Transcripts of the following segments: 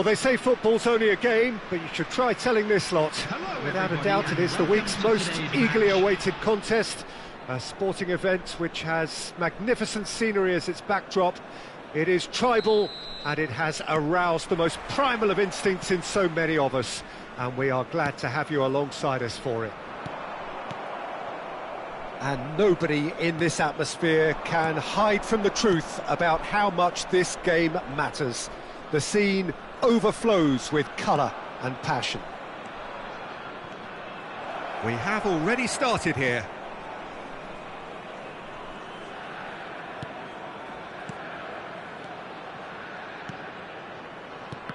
Well, they say football's only a game, but you should try telling this lot. Without a doubt, it is the week's most eagerly awaited contest. A sporting event which has magnificent scenery as its backdrop. It is tribal, and it has aroused the most primal of instincts in so many of us. And we are glad to have you alongside us for it. And nobody in this atmosphere can hide from the truth about how much this game matters. The scene overflows with colour and passion. We have already started here.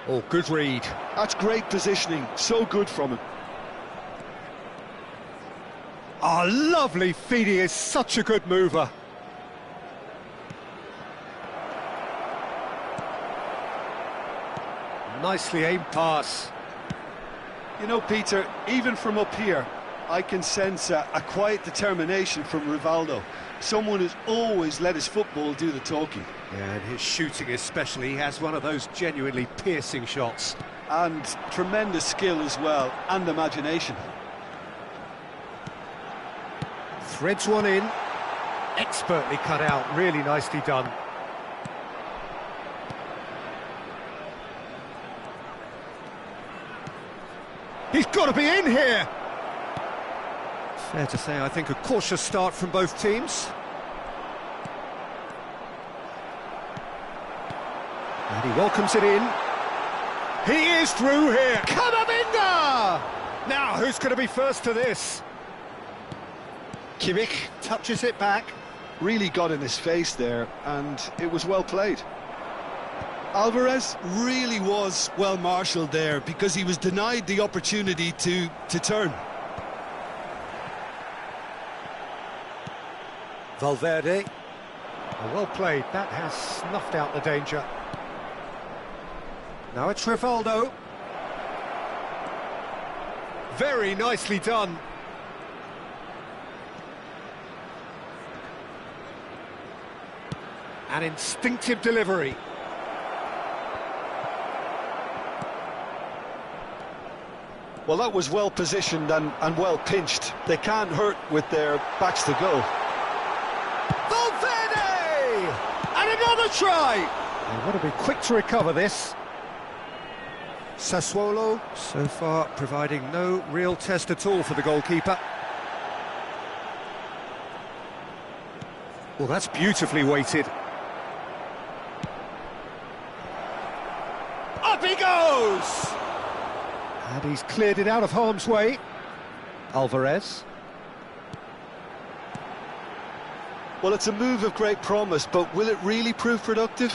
Oh, good read. That's great positioning, so good from him. Oh, lovely feed, he is such a good mover. Nicely aimed pass. You know, Peter, even from up here, I can sense a quiet determination from Rivaldo. Someone who's always let his football do the talking. Yeah, and his shooting especially, he has one of those genuinely piercing shots. And tremendous skill as well, and imagination. Threads one in. Expertly cut out, really nicely done. He's got to be in here! Fair to say, I think a cautious start from both teams. And he welcomes it in. He is through here! Camavinga! Now, who's going to be first to this? Kimmich touches it back. Really got in his face there, and it was well played. Alvarez really was well marshalled there because he was denied the opportunity to turn. Valverde. Oh, well played, that has snuffed out the danger. Now it's Rivaldo. Very nicely done. An instinctive delivery. Well, that was well positioned and well pinched. They can't hurt with their backs to goal. Valverde! And another try! They want to be quick to recover this. Sassuolo, so far, providing no real test at all for the goalkeeper. Well, that's beautifully weighted. Up he goes! And he's cleared it out of harm's way. Alvarez. Well, it's a move of great promise, but will it really prove productive?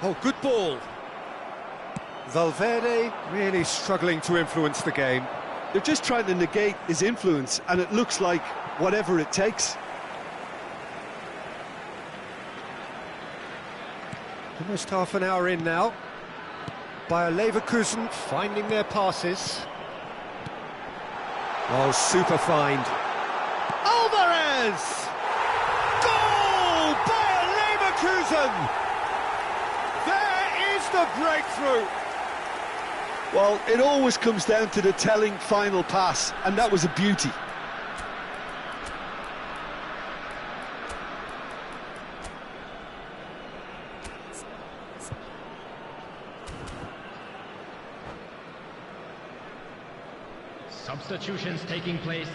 Oh, good ball. Valverde really struggling to influence the game. They're just trying to negate his influence, and it looks like whatever it takes. Almost half an hour in now. Bayer Leverkusen finding their passes. Oh, super find. Alvarez! Goal! Bayer Leverkusen! There is the breakthrough! Well, it always comes down to the telling final pass, and that was a beauty. Substitutions taking place.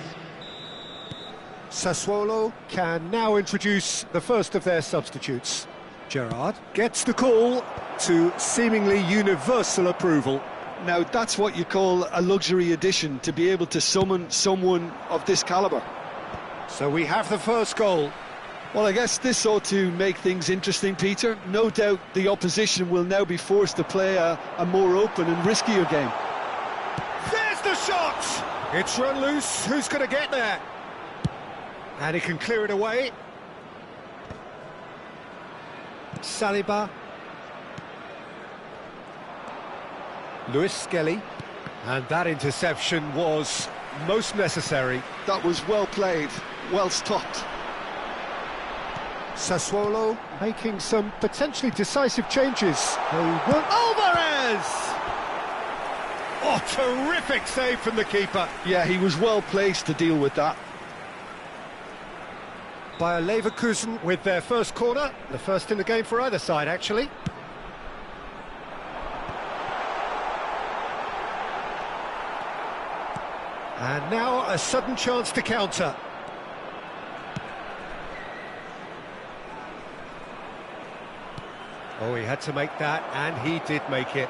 Sassuolo can now introduce the first of their substitutes. Gerrard gets the call to seemingly universal approval. Now, that's what you call a luxury addition, to be able to summon someone of this calibre. So we have the first goal. Well, I guess this ought to make things interesting, Peter. No doubt the opposition will now be forced to play a more open and riskier game. There's the shot! It's run loose, who's going to get there? And he can clear it away. Saliba. Luis Skelly. And that interception was most necessary. That was well played, well stopped. Sassuolo making some potentially decisive changes. Alvarez! Oh, terrific save from the keeper. Yeah, he was well placed to deal with that. Bayer Leverkusen with their first corner, the first in the game for either side, actually. And now a sudden chance to counter. Oh, he had to make that, and he did make it.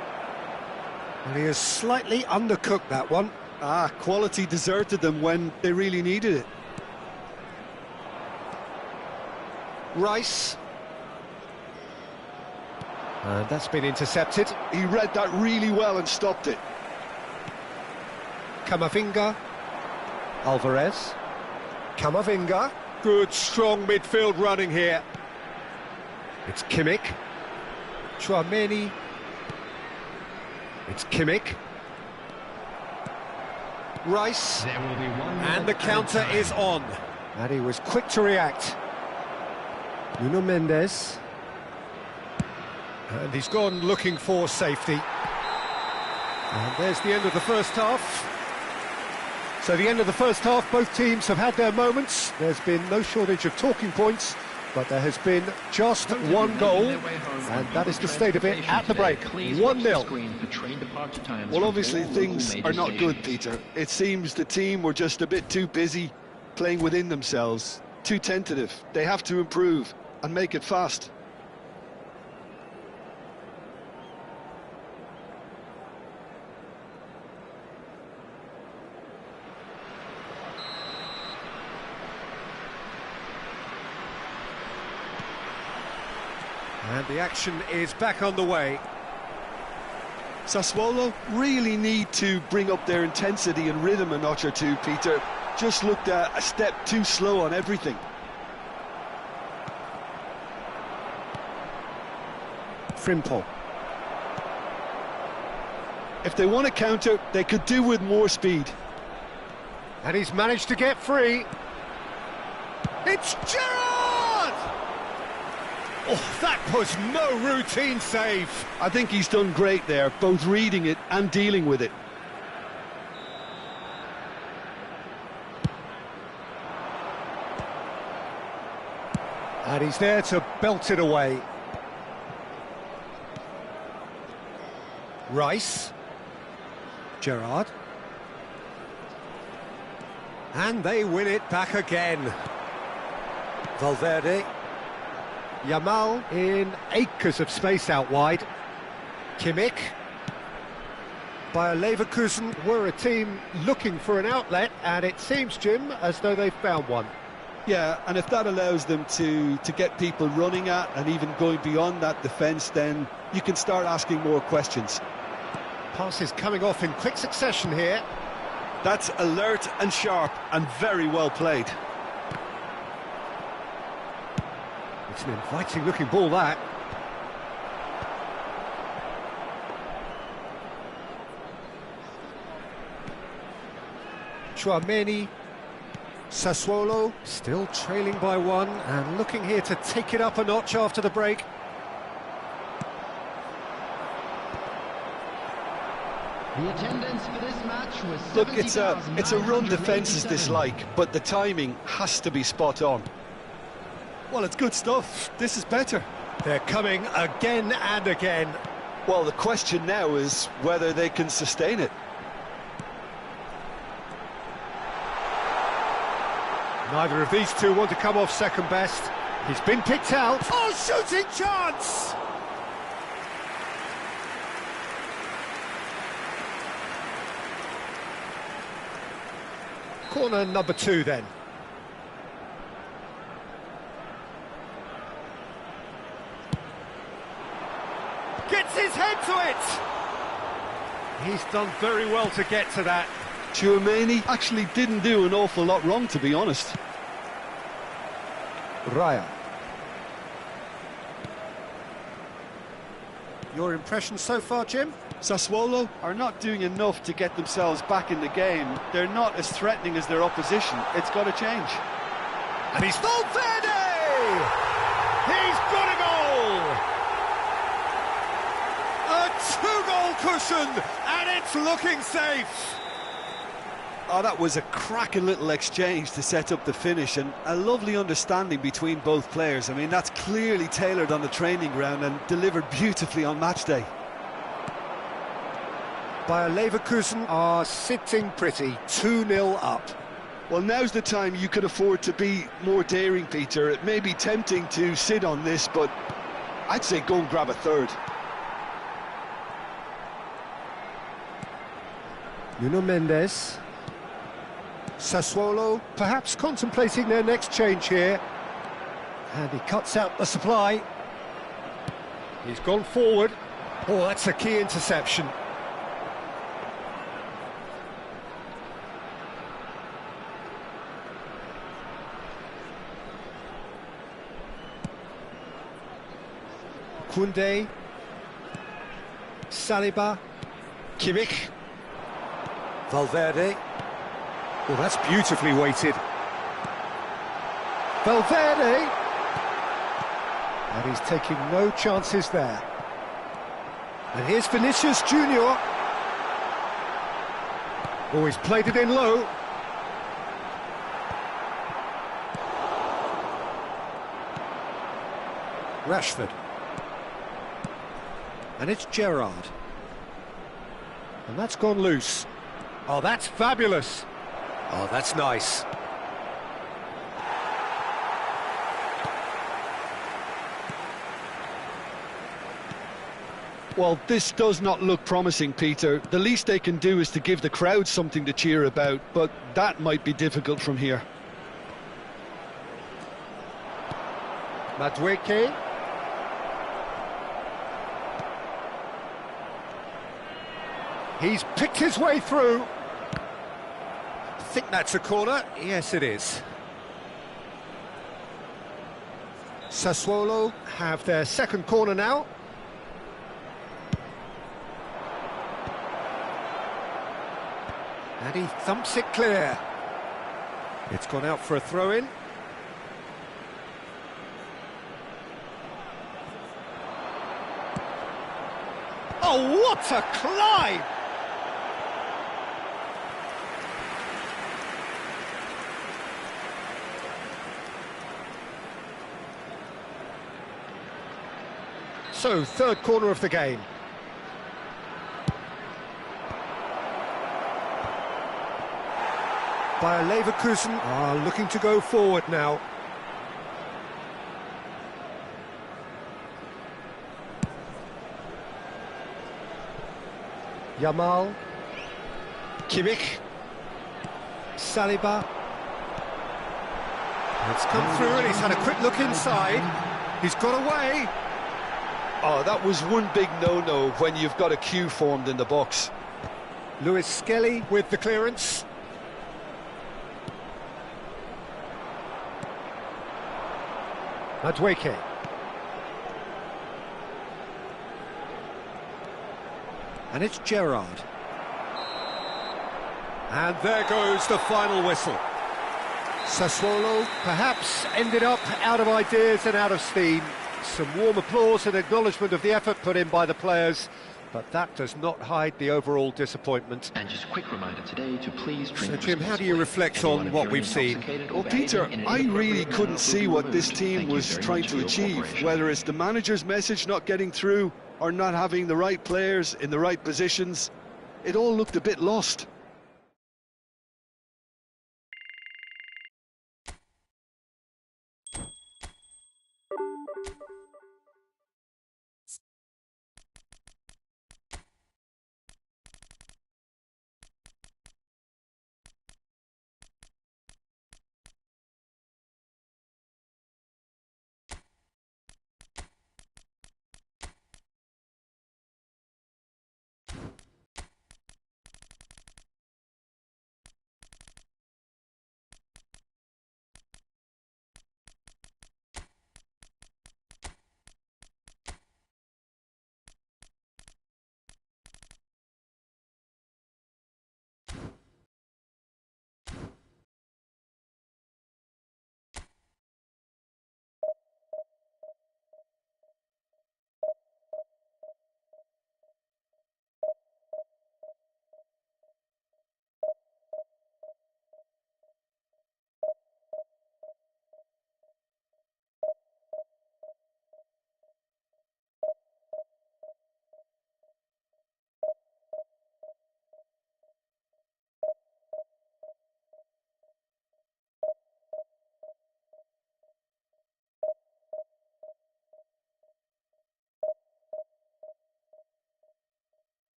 And he has slightly undercooked that one. Quality deserted them when they really needed it. Rice. And that's been intercepted. He read that really well and stopped it. Camavinga. Alvarez. Camavinga. Good, strong midfield running here. It's Kimmich. Tchouaméni. It's Kimmich. Rice. And the counter is on. And he was quick to react. Nuno Mendes. And he's gone looking for safety. And there's the end of the first half. So the end of the first half, both teams have had their moments. There's been no shortage of talking points, but there has been just one goal, and that is the state of it at the break. 1-0. Well, obviously things are not good, Peter. It seems the team were just a bit too busy playing within themselves, too tentative. They have to improve and make it fast. And the action is back on the way. Sassuolo really need to bring up their intensity and rhythm a notch or two, Peter. Just looked a step too slow on everything. Frimpong. If they want to counter, they could do with more speed. And he's managed to get free. It's Gerrard! Oh, that was no routine save. I think he's done great there, both reading it and dealing with it. And he's there to belt it away. Rice. Gerrard. And they win it back again. Valverde. Yamal in acres of space out wide. Kimmich. Bayer Leverkusen were a team looking for an outlet, and it seems, Jim, as though they've found one. Yeah, and if that allows them to get people running at and even going beyond that defence, then you can start asking more questions. Passes coming off in quick succession here. That's alert and sharp and very well played. It's an inviting looking ball, that. Tchouaméni. Sassuolo still trailing by one and looking here to take it up a notch after the break. The attendance for this match was Look, it's a run defence's dislike, but the timing has to be spot on. Well, it's good stuff. This is better. They're coming again and again. Well, the question now is whether they can sustain it. Neither of these two want to come off second best. He's been picked out. Oh, shooting chance! Corner number 2 then. Gets his head to it! He's done very well to get to that. Tchouaméni actually didn't do an awful lot wrong, to be honest. Raya. Your impression so far, Jim? Sassuolo are not doing enough to get themselves back in the game. They're not as threatening as their opposition. It's got to change. And he's Valverde! Leverkusen, and it's looking safe. Oh, that was a cracking little exchange to set up the finish, and a lovely understanding between both players. I mean, that's clearly tailored on the training ground and delivered beautifully on match day. Bayer Leverkusen are sitting pretty, 2-0 up. Well, now's the time you could afford to be more daring, Peter. It may be tempting to sit on this, but I'd say go and grab a third. Nuno Mendes. Sassuolo perhaps contemplating their next change here. And he cuts out the supply. He's gone forward. Oh, that's a key interception. Koundé. Saliba. Kimmich. Valverde. Oh, that's beautifully weighted. Valverde! And he's taking no chances there. And here's Vinicius Junior. Oh, he's played it in low. Rashford. And it's Gerrard. And that's gone loose. Oh, that's fabulous. Oh, that's nice. Well, this does not look promising, Peter. The least they can do is to give the crowd something to cheer about, but that might be difficult from here. Madueke. He's picked his way through. I think that's a corner. Yes, it is. Sassuolo have their second corner now. And he thumps it clear. It's gone out for a throw-in. Oh, what a climb! So, third corner of the game. Bayer Leverkusen are looking to go forward now. Yamal. Kimmich. Saliba. It's come through and he's had a quick look inside. He's got away. Oh, that was one big no-no when you've got a queue formed in the box. Lewis Skelly with the clearance. Madueke. And it's Gerrard. And there goes the final whistle. Sassuolo perhaps ended up out of ideas and out of steam. Some warm applause and acknowledgement of the effort put in by the players, but that does not hide the overall disappointment. And just a quick reminder today to please drink. So, Jim, how do you reflect on what we've seen? Well, Peter, I really couldn't see what this team was trying to achieve, whether it's the manager's message not getting through or not having the right players in the right positions. It all looked a bit lost.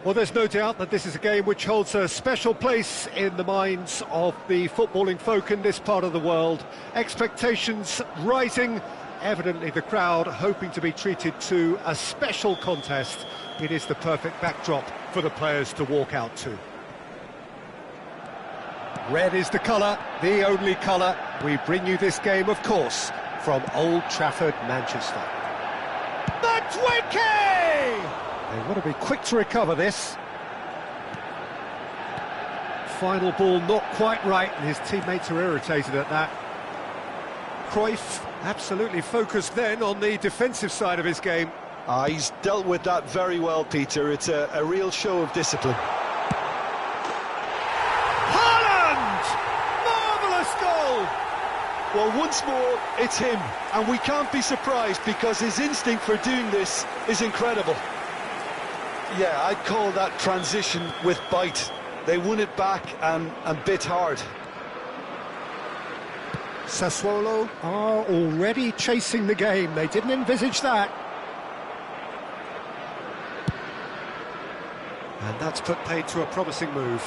Well, there's no doubt that this is a game which holds a special place in the minds of the footballing folk in this part of the world. Expectations rising, evidently the crowd hoping to be treated to a special contest. It is the perfect backdrop for the players to walk out to. Red is the colour, the only colour. We bring you this game, of course, from Old Trafford, Manchester. Matweke! They want to be quick to recover this. Final ball not quite right, and his teammates are irritated at that. Cruyff absolutely focused then on the defensive side of his game. He's dealt with that very well, Peter. It's a real show of discipline. Haaland! Marvellous goal! Well, once more, it's him, and we can't be surprised because his instinct for doing this is incredible. Yeah, I'd call that transition with bite. They won it back and bit hard. Sassuolo are already chasing the game. They didn't envisage that. And that's put paid to a promising move.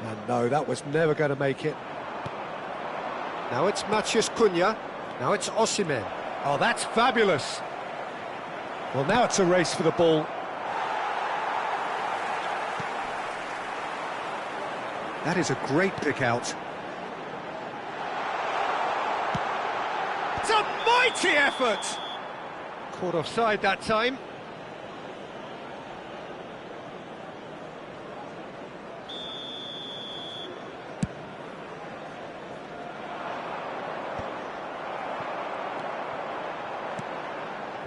And no, that was never going to make it. Now it's Matheus Cunha. Now it's Osimhen. Oh, that's fabulous. Well, now it's a race for the ball. That is a great pick out. It's a mighty effort! Caught offside that time.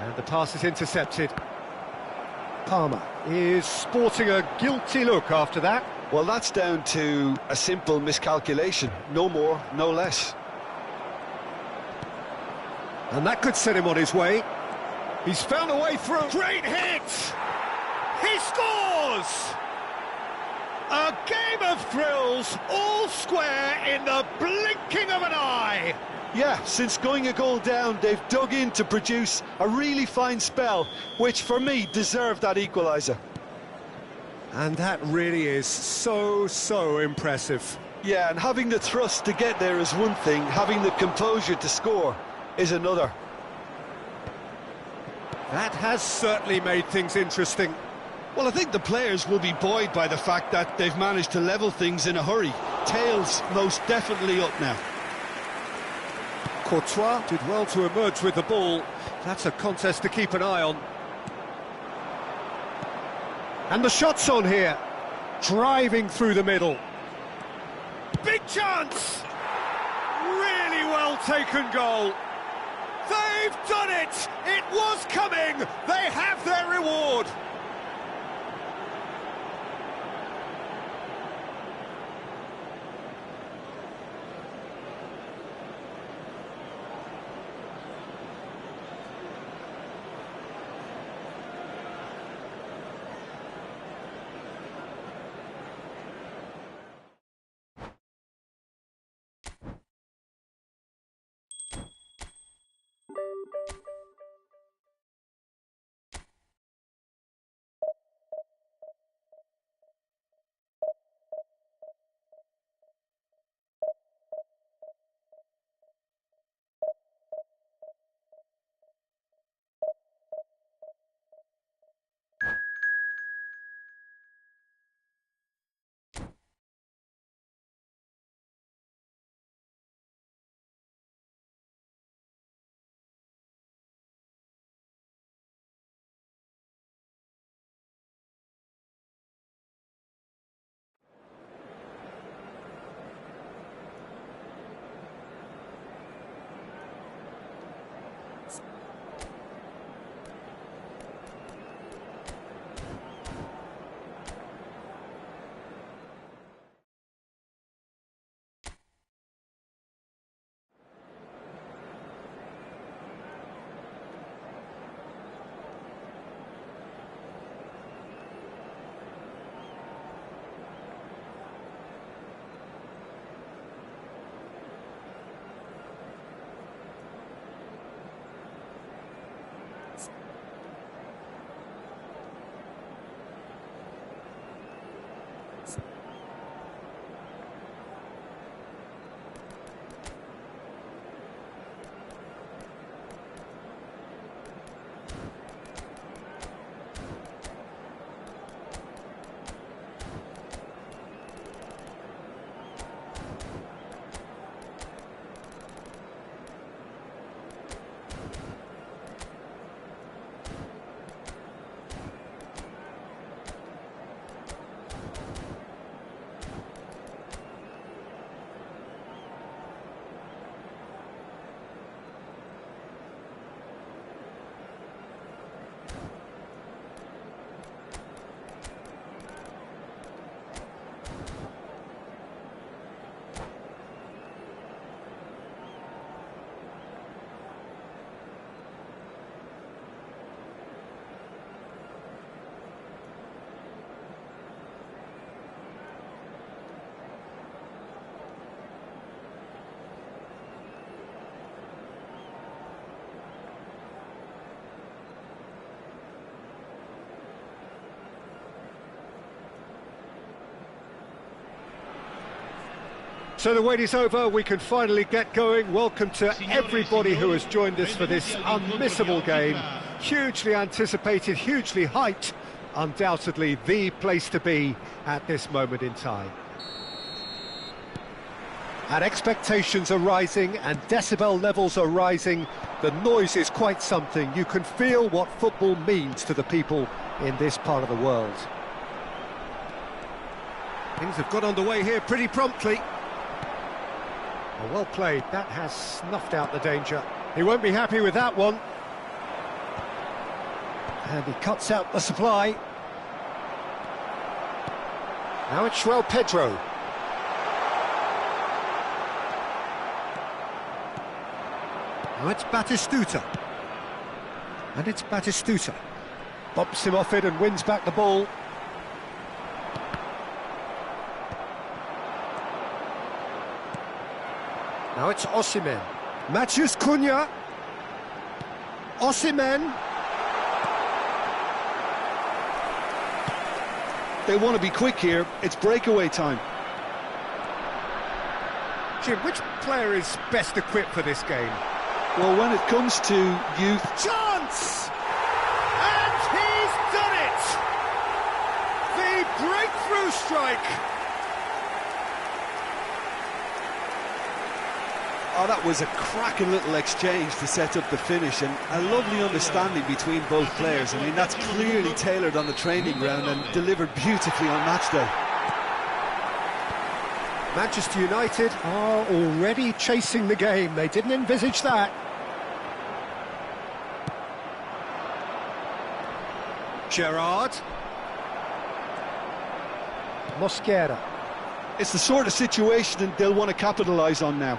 And the pass is intercepted. Palmer is sporting a guilty look after that. Well, that's down to a simple miscalculation. No more, no less. And that could set him on his way. He's found a way through. Great hit! He scores! A game of thrills, all square in the blinking of an eye. Yeah, since going a goal down, they've dug in to produce a really fine spell, which for me deserved that equaliser. And that really is so impressive. Yeah, and having the thrust to get there is one thing, having the composure to score is another. That has certainly made things interesting. Well, I think the players will be buoyed by the fact that they've managed to level things in a hurry. Tails most definitely up now. Courtois did well to emerge with the ball. That's a contest to keep an eye on. And the shot's on here. Driving through the middle. Big chance! Really well taken goal. They've done it! It was coming! They have their reward! So the wait is over, we can finally get going. Welcome to everybody who has joined us for this unmissable game. Hugely anticipated, hugely hyped, undoubtedly the place to be at this moment in time. And expectations are rising and decibel levels are rising. The noise is quite something. You can feel what football means to the people in this part of the world. Things have got underway here pretty promptly. Oh, well played, that has snuffed out the danger. He won't be happy with that one. And he cuts out the supply. Now it's João Pedro. Now it's Batistuta. And it's Batistuta. Bumps him off it and wins back the ball. Now it's Osimhen. Matheus Cunha. Osimhen. They want to be quick here. It's breakaway time. Jim, which player is best equipped for this game? Well, when it comes to youth... Chance! And he's done it! The breakthrough strike! Oh, that was a cracking little exchange to set up the finish, and a lovely understanding between both players. I mean, that's clearly tailored on the training ground and delivered beautifully on match day. Manchester United are already chasing the game. They didn't envisage that. Gerrard. Mosquera. It's the sort of situation that they'll want to capitalise on now.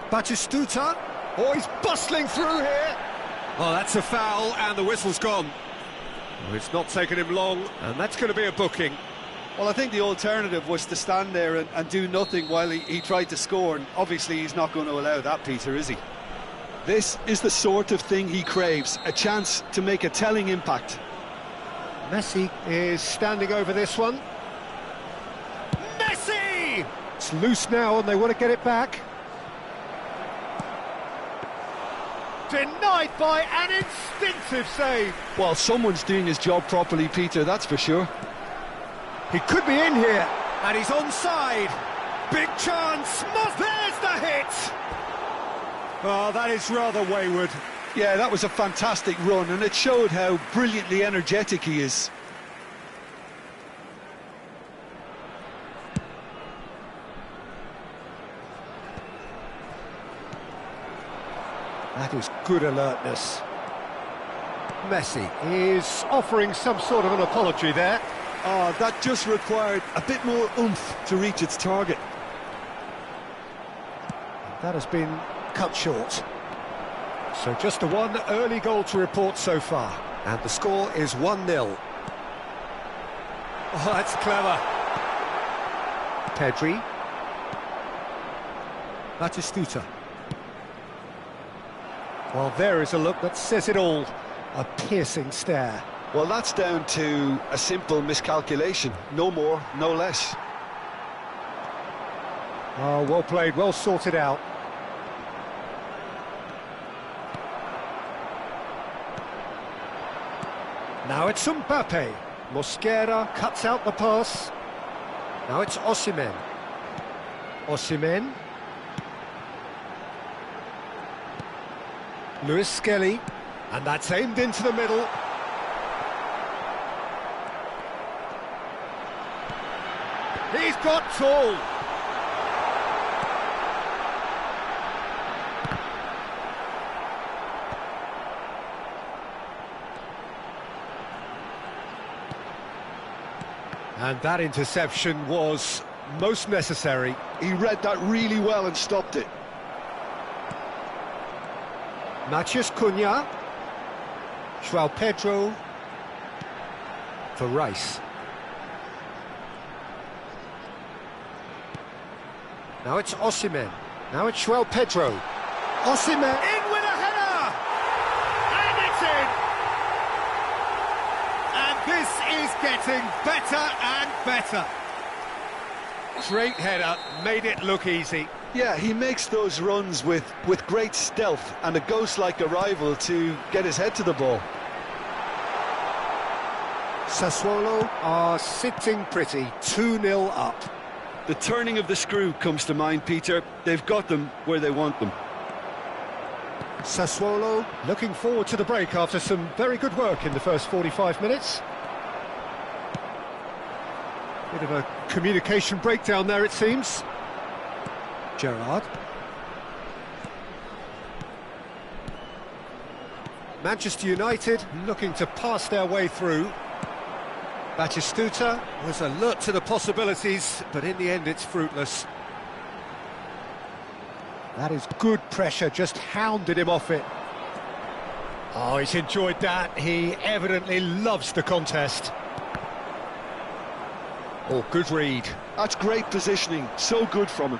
Batistuta. Oh, he's bustling through here. Oh, that's a foul, and the whistle's gone. Oh, it's not taken him long, and that's going to be a booking. Well, I think the alternative was to stand there and do nothing while he tried to score, and obviously he's not going to allow that, Peter, is he? This is the sort of thing he craves, a chance to make a telling impact. Messi is standing over this one. Messi! It's loose now, and they want to get it back. Denied by an instinctive save. Well, someone's doing his job properly, Peter, that's for sure. He could be in here, and he's onside. Big chance. There's the hit. Oh, that is rather wayward. Yeah, that was a fantastic run, and it showed how brilliantly energetic he is. That is good alertness. Messi is offering some sort of an apology there. Oh, that just required a bit more oomph to reach its target. That has been cut short. So just the one early goal to report so far. And the score is 1-0. Oh, that's clever. Pedri. Batistuta. Well, there is a look that says it all. A piercing stare. Well, that's down to a simple miscalculation. No more, no less. Oh, well played, well sorted out. Now it's Mbappe. Mosquera cuts out the pass. Now it's Osimhen. Osimhen. Lewis Skelly. And that's aimed into the middle. He's got tall. And that interception was most necessary. He read that really well and stopped it. Matheus Cunha. João Pedro. For Rice. Now it's Osimhen. Now it's João Pedro. Osimhen in with a header! And it's in! And this is getting better and better. Great header, made it look easy. Yeah, he makes those runs with great stealth and a ghost-like arrival to get his head to the ball. Sassuolo are sitting pretty, 2-0 up. The turning of the screw comes to mind, Peter. They've got them where they want them. Sassuolo looking forward to the break after some very good work in the first 45 minutes. Bit of a communication breakdown there, it seems. Gerrard. Manchester United looking to pass their way through. Batistuta was alert to the possibilities, but in the end it's fruitless. That is good pressure, just hounded him off it. Oh, he's enjoyed that. He evidently loves the contest. Oh, good read. That's great positioning, so good from him.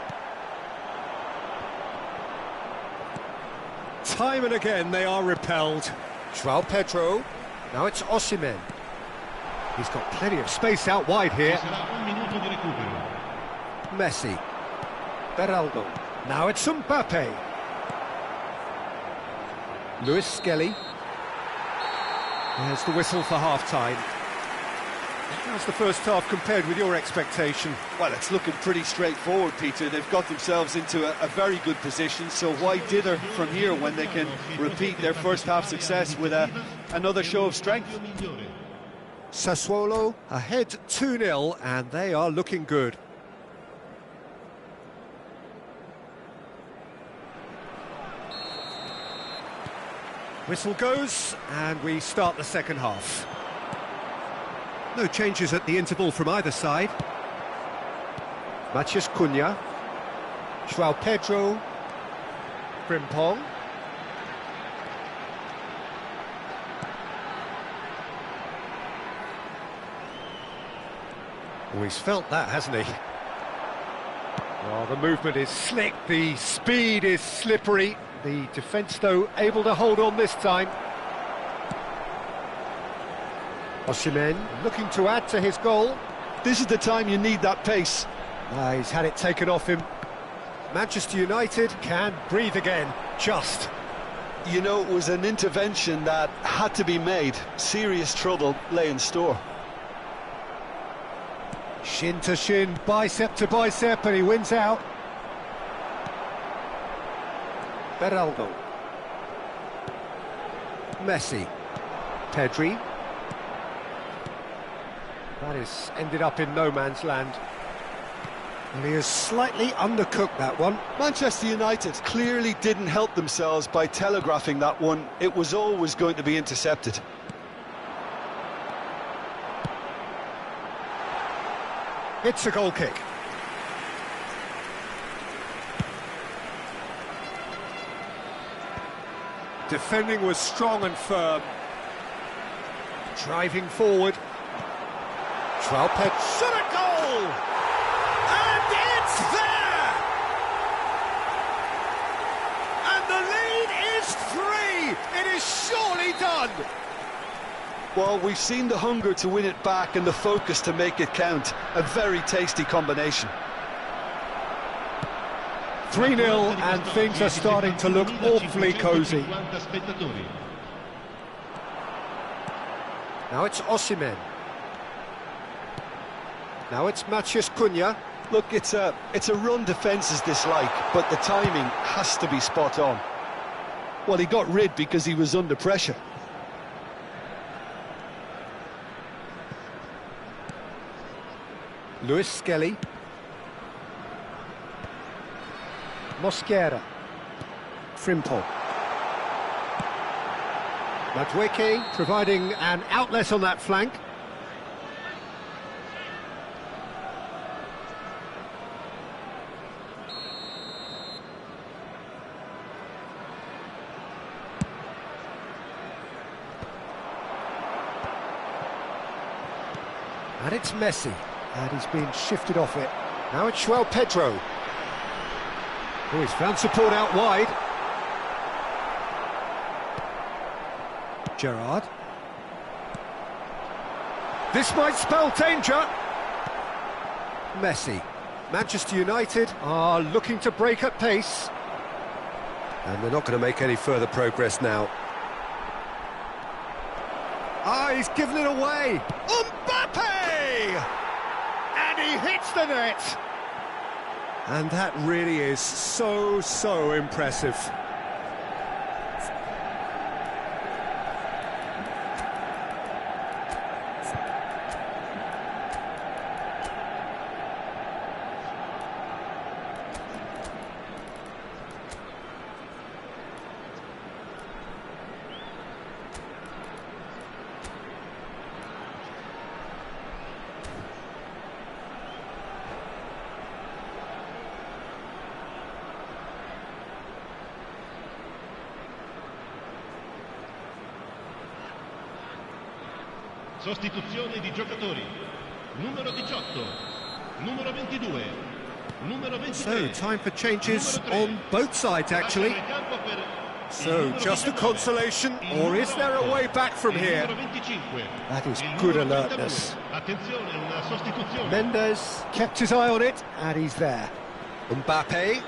Time and again they are repelled. João Pedro, now it's Osimhen. He's got plenty of space out wide here. Messi. Beraldo. Now it's Mbappe. Lewis Skelly. There's the whistle for half-time. How's the first half compared with your expectation? Well, it's looking pretty straightforward, Peter. They've got themselves into a very good position, so why dither from here when they can repeat their first half success with another show of strength? Sassuolo ahead 2-0 and they are looking good. Whistle goes and we start the second half. No changes at the interval from either side. Matheus Cunha. João Pedro. Frimpong. Oh, he's felt that, hasn't he? Oh, the movement is slick, the speed is slippery. The defence, though, able to hold on this time. Osimhen looking to add to his goal. This is the time you need that pace. He's had it taken off him. Manchester United can breathe again, just. You know, it was an intervention that had to be made. Serious trouble lay in store. Shin to shin, bicep to bicep, and he wins out. Beraldo. Messi. Pedri. That is ended up in no man's land. And he has slightly undercooked that one. Manchester United clearly didn't help themselves by telegraphing that one. It was always going to be intercepted. It's a goal kick. Defending was strong and firm. Driving forward. João Pedro. Shot a goal! And it's there! And the lead is 3! It is surely done! Well, we've seen the hunger to win it back and the focus to make it count. A very tasty combination. 3-0 and things are starting to look awfully cosy. Now it's Osimhen. Now it's Matheus Cunha. Look, it's a run defence's dislike, but the timing has to be spot on. Well, he got rid because he was under pressure. Lewis Skelly. Mosquera. Frimpong. Madueke providing an outlet on that flank. And it's Messi, and he's been shifted off it. Now it's João Pedro. Oh, he's found support out wide. Gerrard. This might spell danger. Messi. Manchester United are looking to break at pace. And they're not going to make any further progress now. Ah, he's given it away. Mbappe! And he hits the net. And that really is so impressive. Sostituzione di giocatori. Numero 18, numero 22, numero 23. So, time for changes on both sides, actually. So, just a consolation, or is there a way back from here? That is good alertness. Mendes kept his eye on it, and he's there. Mbappe,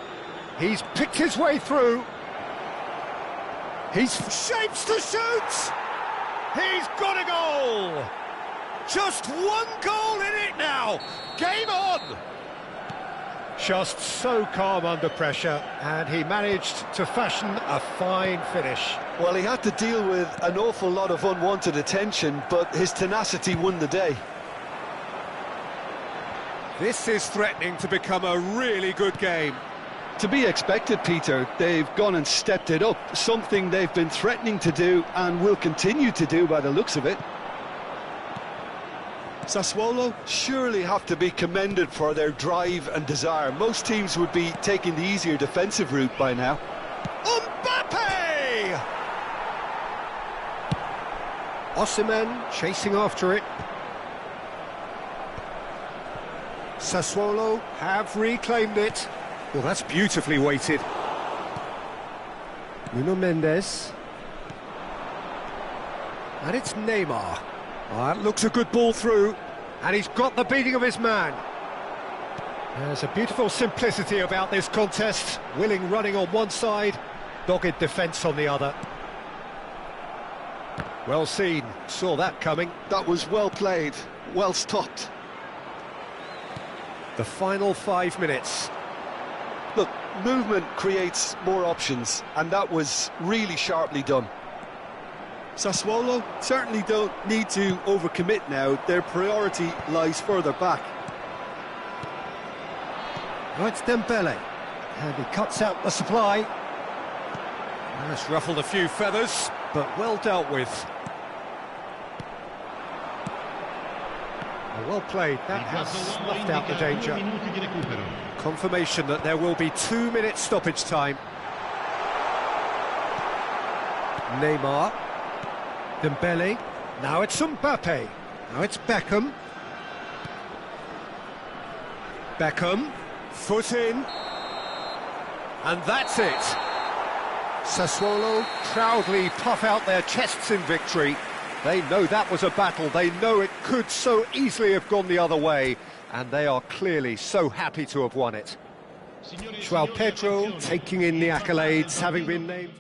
he's picked his way through. He's shapes to shoot! He's got a goal! Just one goal in it now! Game on! Just so calm under pressure, and he managed to fashion a fine finish. Well, he had to deal with an awful lot of unwanted attention, but his tenacity won the day. This is threatening to become a really good game. To be expected, Peter. They've gone and stepped it up, something they've been threatening to do and will continue to do by the looks of it. Sassuolo surely have to be commended for their drive and desire. Most teams would be taking the easier defensive route by now. Mbappe! Osimhen chasing after it. Sassuolo have reclaimed it. Well, that's beautifully weighted. Nuno Mendes. And it's Neymar. Oh, that looks a good ball through. And he's got the beating of his man. There's a beautiful simplicity about this contest. Willing running on one side, dogged defence on the other. Well seen, saw that coming. That was well played, well stopped. The final 5 minutes. Look, movement creates more options, and that was really sharply done. Sassuolo certainly don't need to overcommit now. Their priority lies further back. Oh, it's Dembele, and he cuts out the supply. That's ruffled a few feathers, but well dealt with. Well played, that has snuffed out the danger. Confirmation that there will be 2 minutes stoppage time. Neymar. Dembele. Now it's Mbappe. Now it's Beckham. Beckham. Foot in. And that's it. Sassuolo proudly puff out their chests in victory. They know that was a battle. They know it could so easily have gone the other way. And they are clearly so happy to have won it. João Pedro taking in the accolades, having been named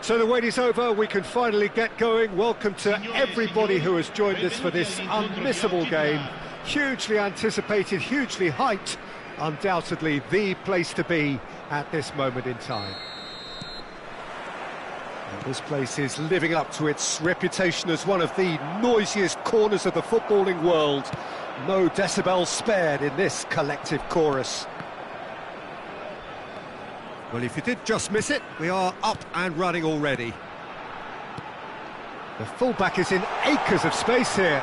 So the wait is over, we can finally get going. Welcome to everybody who has joined us for this unmissable game. Hugely anticipated, hugely hyped, undoubtedly the place to be at this moment in time. And this place is living up to its reputation as one of the noisiest corners of the footballing world. No decibels spared in this collective chorus. Well, if you did just miss it, we are up and running already. The fullback is in acres of space here.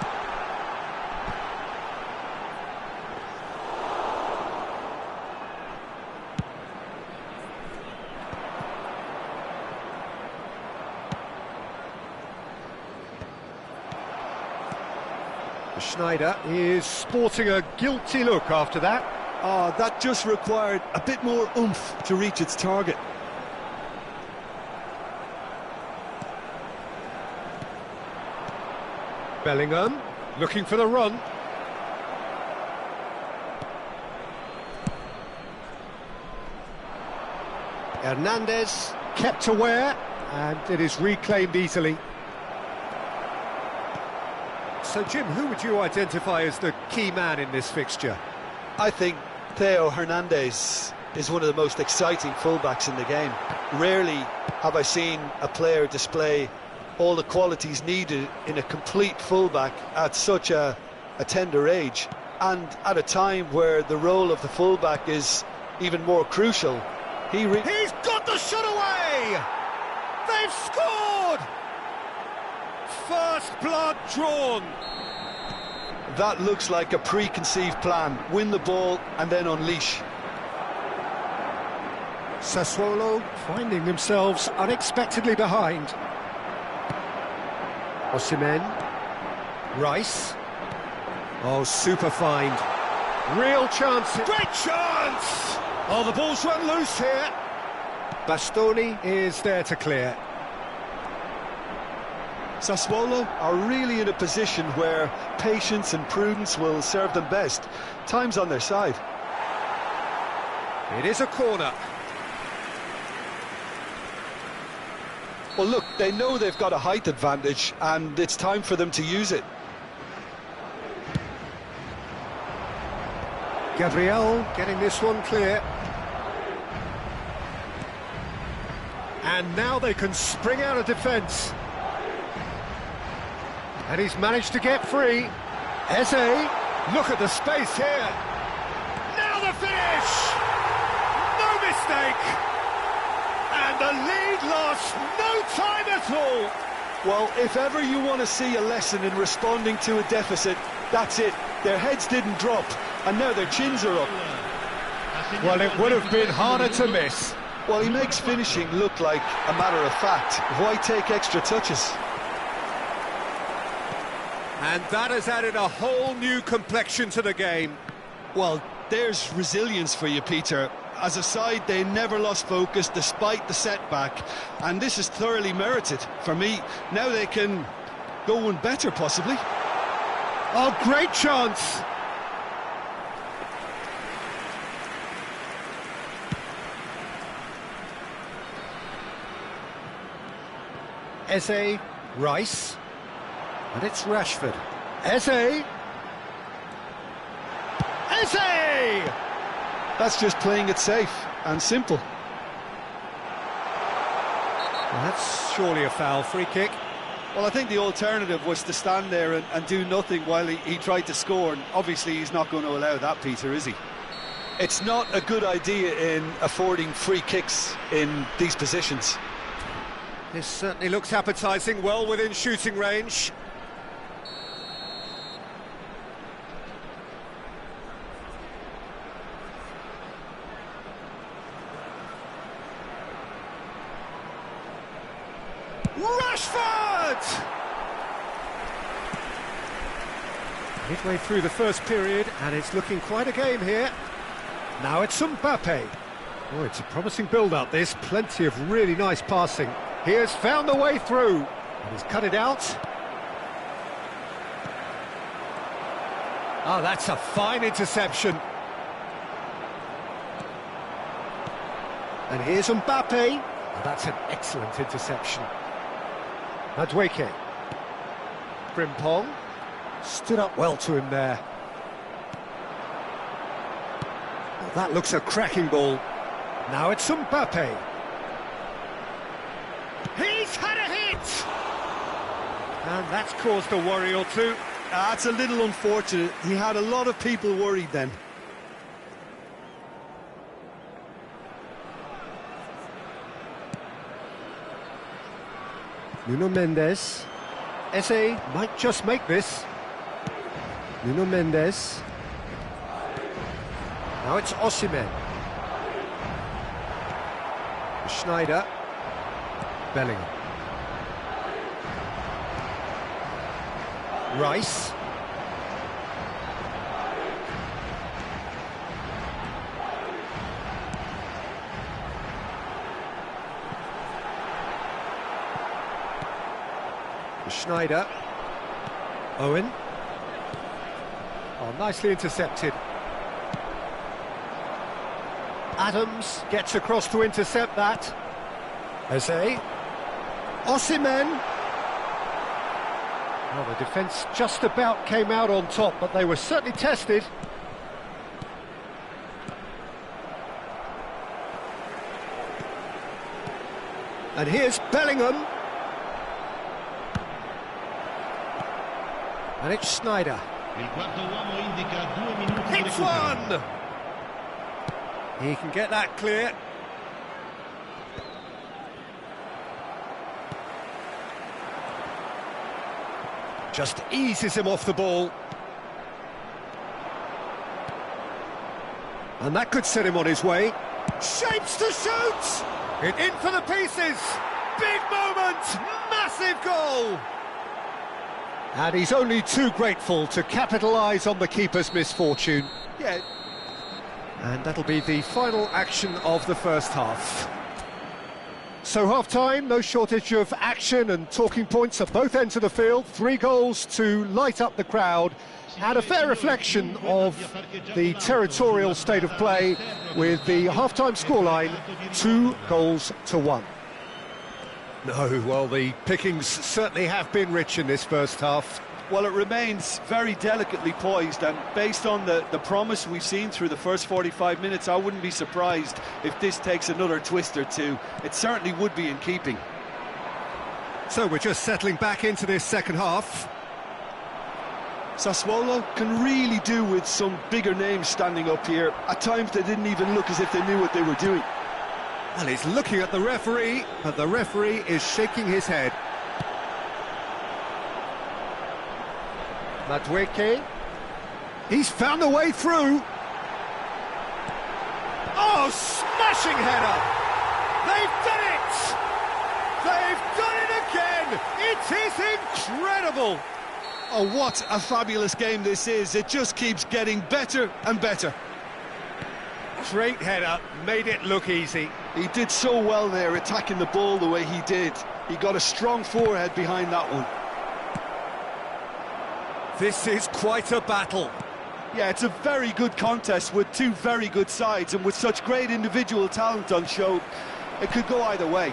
Schneider is sporting a guilty look after that. That just required a bit more oomph to reach its target. Bellingham looking for the run. Hernandez kept aware, and it is reclaimed easily. So, Jim, who would you identify as the key man in this fixture? I think Theo Hernandez is one of the most exciting fullbacks in the game. Rarely have I seen a player display all the qualities needed in a complete fullback at such a tender age, and at a time where the role of the fullback is even more crucial. He's got the shot away! They've scored! First blood drawn. That looks like a preconceived plan. Win the ball and then unleash. Sassuolo finding themselves unexpectedly behind. Osimhen. Rice. Oh, super find. Real chance. Great chance! Oh, the ball's run loose here. Bastoni is there to clear. Sassuolo are really in a position where patience and prudence will serve them best. Time's on their side. It is a corner. Well, look, they know they've got a height advantage, and it's time for them to use it. Gabriel getting this one clear. And now they can spring out of defence. And he's managed to get free. Eze, look at the space here. Now the finish! No mistake! And the lead lost no time at all. Well, if ever you want to see a lesson in responding to a deficit, that's it. Their heads didn't drop, and now their chins are up. Well, it would have been harder to miss. Well, he makes finishing look like a matter of fact. Why take extra touches? And that has added a whole new complexion to the game. Well, there's resilience for you, Peter. As a side, they never lost focus despite the setback, and this is thoroughly merited. For me, now they can go one better, possibly. Oh, great chance! Eze, Rice, and it's Rashford. Eze! Eze! That's just playing it safe and simple. Well, that's surely a foul. Free kick. Well, I think the alternative was to stand there and do nothing while he tried to score, and obviously he's not going to allow that, Peter, is he? It's not a good idea in affording free kicks in these positions. This certainly looks appetising, well within shooting range. Rashford! Midway through the first period, and it's looking quite a game here. Now it's Mbappe. Oh, it's a promising build-up, this. Plenty of really nice passing. He has found the way through, and he's cut it out. Oh, that's a fine interception. And here's Mbappe. That's an excellent interception. Madueke. Frimpong. Stood up well to him there. Well, that looks a cracking ball. Now it's Mbappe. He's had a hit! And that's caused a worry or two. That's a little unfortunate. He had a lot of people worried then. Nuno Mendes. Eze might just make this. Nuno Mendes. Now it's Osimhen. Schneider. Bellingham. Rice. Schneider. Owen. Oh, nicely intercepted. Adams gets across to intercept that. Eze. Osimhen. Well, the defence just about came out on top, but they were certainly tested. And here's Bellingham. And it's Schneider. Il quarto uomo indica 2 minuti di Hits recupero. one! He can get that clear. Just eases him off the ball. And that could set him on his way. Shapes to shoot! In for the pieces! Big moment! Massive goal! And he's only too grateful to capitalise on the keeper's misfortune. Yeah. And that'll be the final action of the first half. So half-time, no shortage of action and talking points at both ends of the field. 3 goals to light up the crowd, and a fair reflection of the territorial state of play with the half-time scoreline 2-1. No, well, the pickings certainly have been rich in this first half. Well, it remains very delicately poised, and based on the promise we've seen through the first 45 minutes, I wouldn't be surprised if this takes another twist or two. It certainly would be in keeping. So we're just settling back into this second half. Sassuolo can really do with some bigger names standing up here. At times they didn't even look as if they knew what they were doing. Well, he's looking at the referee, but the referee is shaking his head. Madueke. He's found a way through. Oh, smashing header! They've done it! They've done it again! It is incredible! Oh, what a fabulous game this is. It just keeps getting better and better. Great header, made it look easy. He did so well there, attacking the ball the way he did. He got a strong forehead behind that one. This is quite a battle. Yeah, it's a very good contest with two very good sides, and with such great individual talent on show, it could go either way.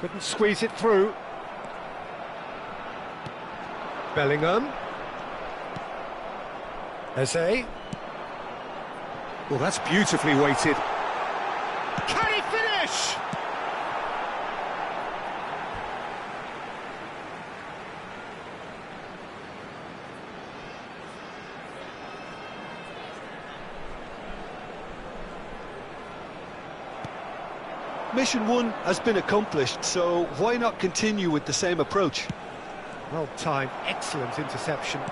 Couldn't squeeze it through. Bellingham. Eze. Well, that's beautifully weighted. Can he finish? Mission 1 has been accomplished, so why not continue with the same approach? Well timed, excellent interception.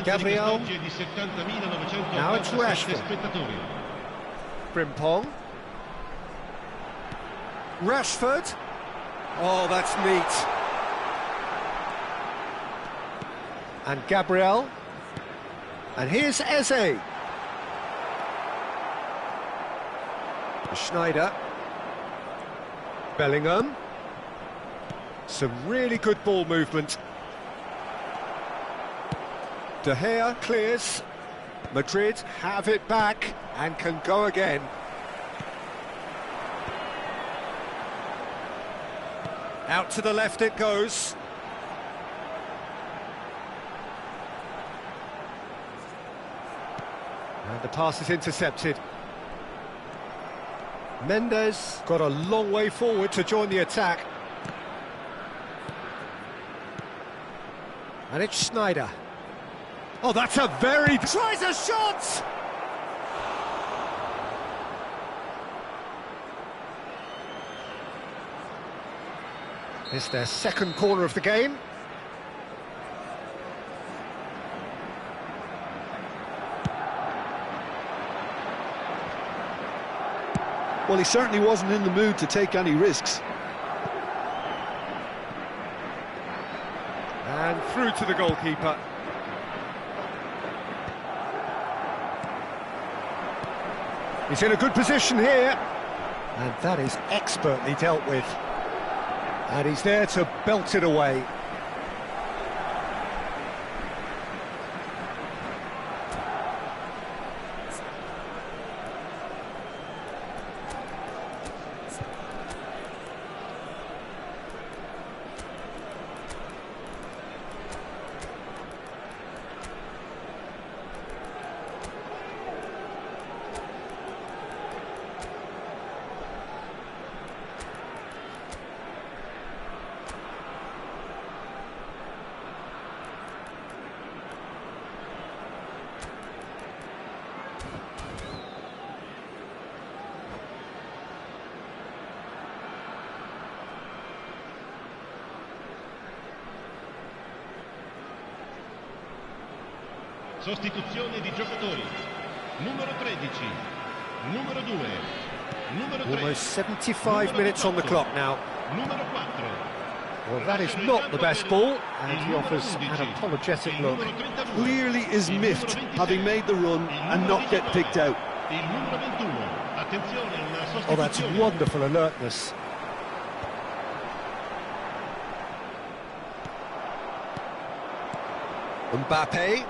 Gabriel. Now it's Rashford. Frimpong. Rashford. Oh, that's neat. And Gabriel. And here's Eze. Schneider. Bellingham. Some really good ball movement. De Gea clears. Madrid have it back and can go again. Out to the left it goes. And the pass is intercepted. Mendes got a long way forward to join the attack. And it's Sneijder. Oh, that's a very... Tries a shot! It's their second corner of the game. Well, he certainly wasn't in the mood to take any risks. And through to the goalkeeper. He's in a good position here. And that is expertly dealt with. And he's there to belt it away. Sostituzione di giocatori. Numero 13, numero 2, numero 3. Almost 75 minutes on the clock now. Numero 4. Well, that is not the best ball, and he offers an apologetic look. Clearly is miffed, having made the run and not get picked out. Il numero 21. Attenzione, una sostituzione. Oh, that's wonderful alertness. Mbappe.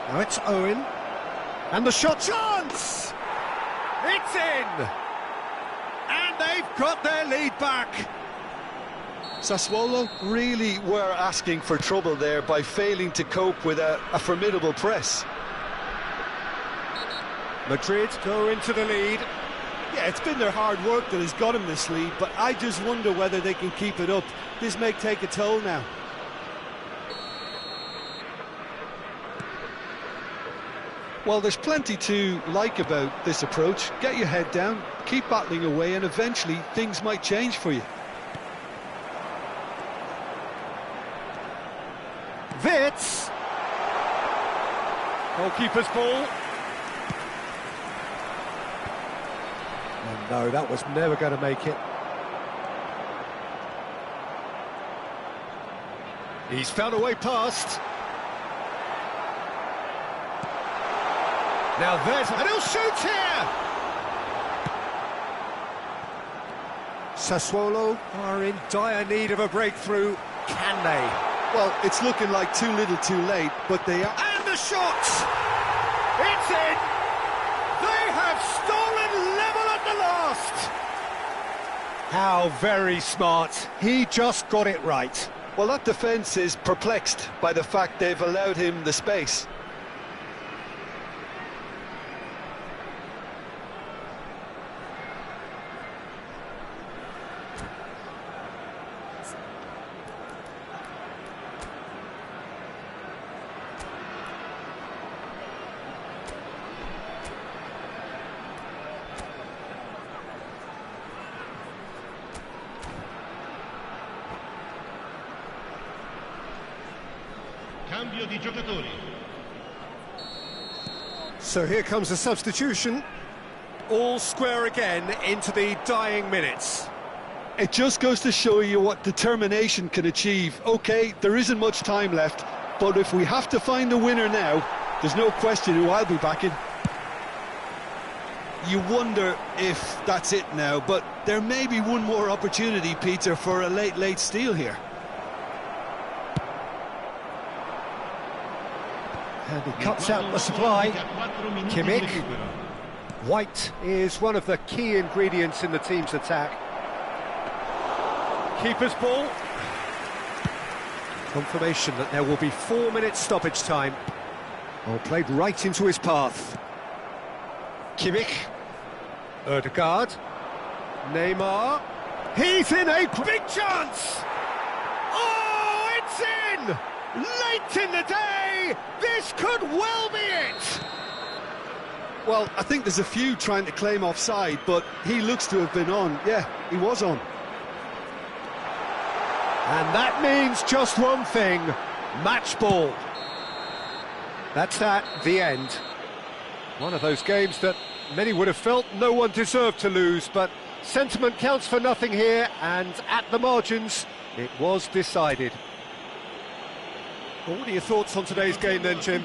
Now it's Owen. And the shot chance! It's in! And they've got their lead back. Sassuolo really were asking for trouble there by failing to cope with a formidable press. Madrid go into the lead. Yeah, it's been their hard work that has got them this lead, but I just wonder whether they can keep it up. This may take a toll now. Well, there's plenty to like about this approach. Get your head down, keep battling away, and eventually things might change for you. Wits! Goalkeeper's ball. Oh no, that was never going to make it. He's found a way past. Now there's... and he'll shoot here! Sassuolo are in dire need of a breakthrough. Can they? Well, it's looking like too little too late, but they are... And the shot! It's in! They have stolen level at the last! How very smart. He just got it right. Well, that defence is perplexed by the fact they've allowed him the space. Cambio di giocatori. So here comes a substitution. All square again into the dying minutes. It just goes to show you what determination can achieve. OK, there isn't much time left, but if we have to find a winner now, there's no question who I'll be backing. You wonder if that's it now, but there may be one more opportunity, Peter, for a late steal here. And he cuts out the supply. Kimmich. White is one of the key ingredients in the team's attack. Keeper's ball. Confirmation that there will be 4 minutes stoppage time. Oh, played right into his path. Kimmich. Ødegaard. Neymar. He's in a big chance! Oh, it's in! Late in the day! This could well be it! Well, I think there's a few trying to claim offside, but he looks to have been on. Yeah, he was on. And that means just one thing, match ball. That's that, the end. One of those games that many would have felt no one deserved to lose, but sentiment counts for nothing here, and at the margins, it was decided. Well, what are your thoughts on today's game then, Jim?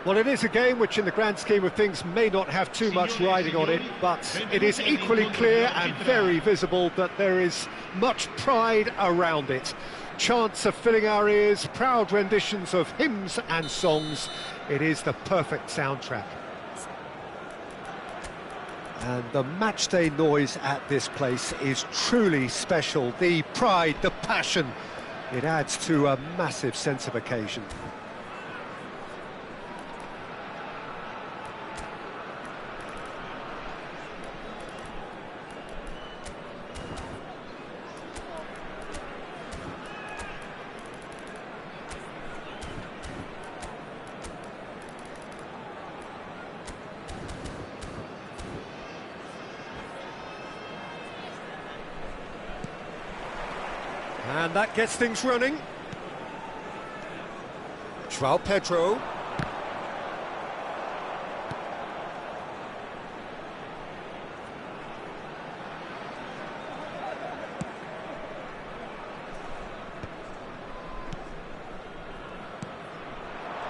Well, it is a game which, in the grand scheme of things, may not have too much riding on it, but it is equally clear and very visible that there is much pride around it. Chants are filling our ears, proud renditions of hymns and songs. It is the perfect soundtrack. And the matchday noise at this place is truly special. The pride, the passion, it adds to a massive sense of occasion. And that gets things running. João Pedro.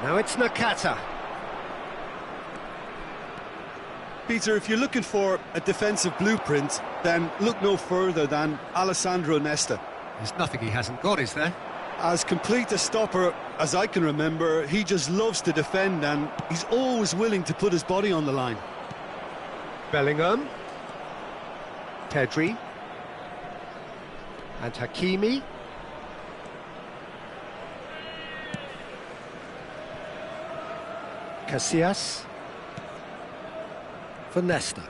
Now it's Nakata. Peter, if you're looking for a defensive blueprint, then look no further than Alessandro Nesta. There's nothing he hasn't got, is there? As complete a stopper as I can remember, he just loves to defend and he's always willing to put his body on the line. Bellingham. Pedri. And Hakimi. Casillas. For Nesta.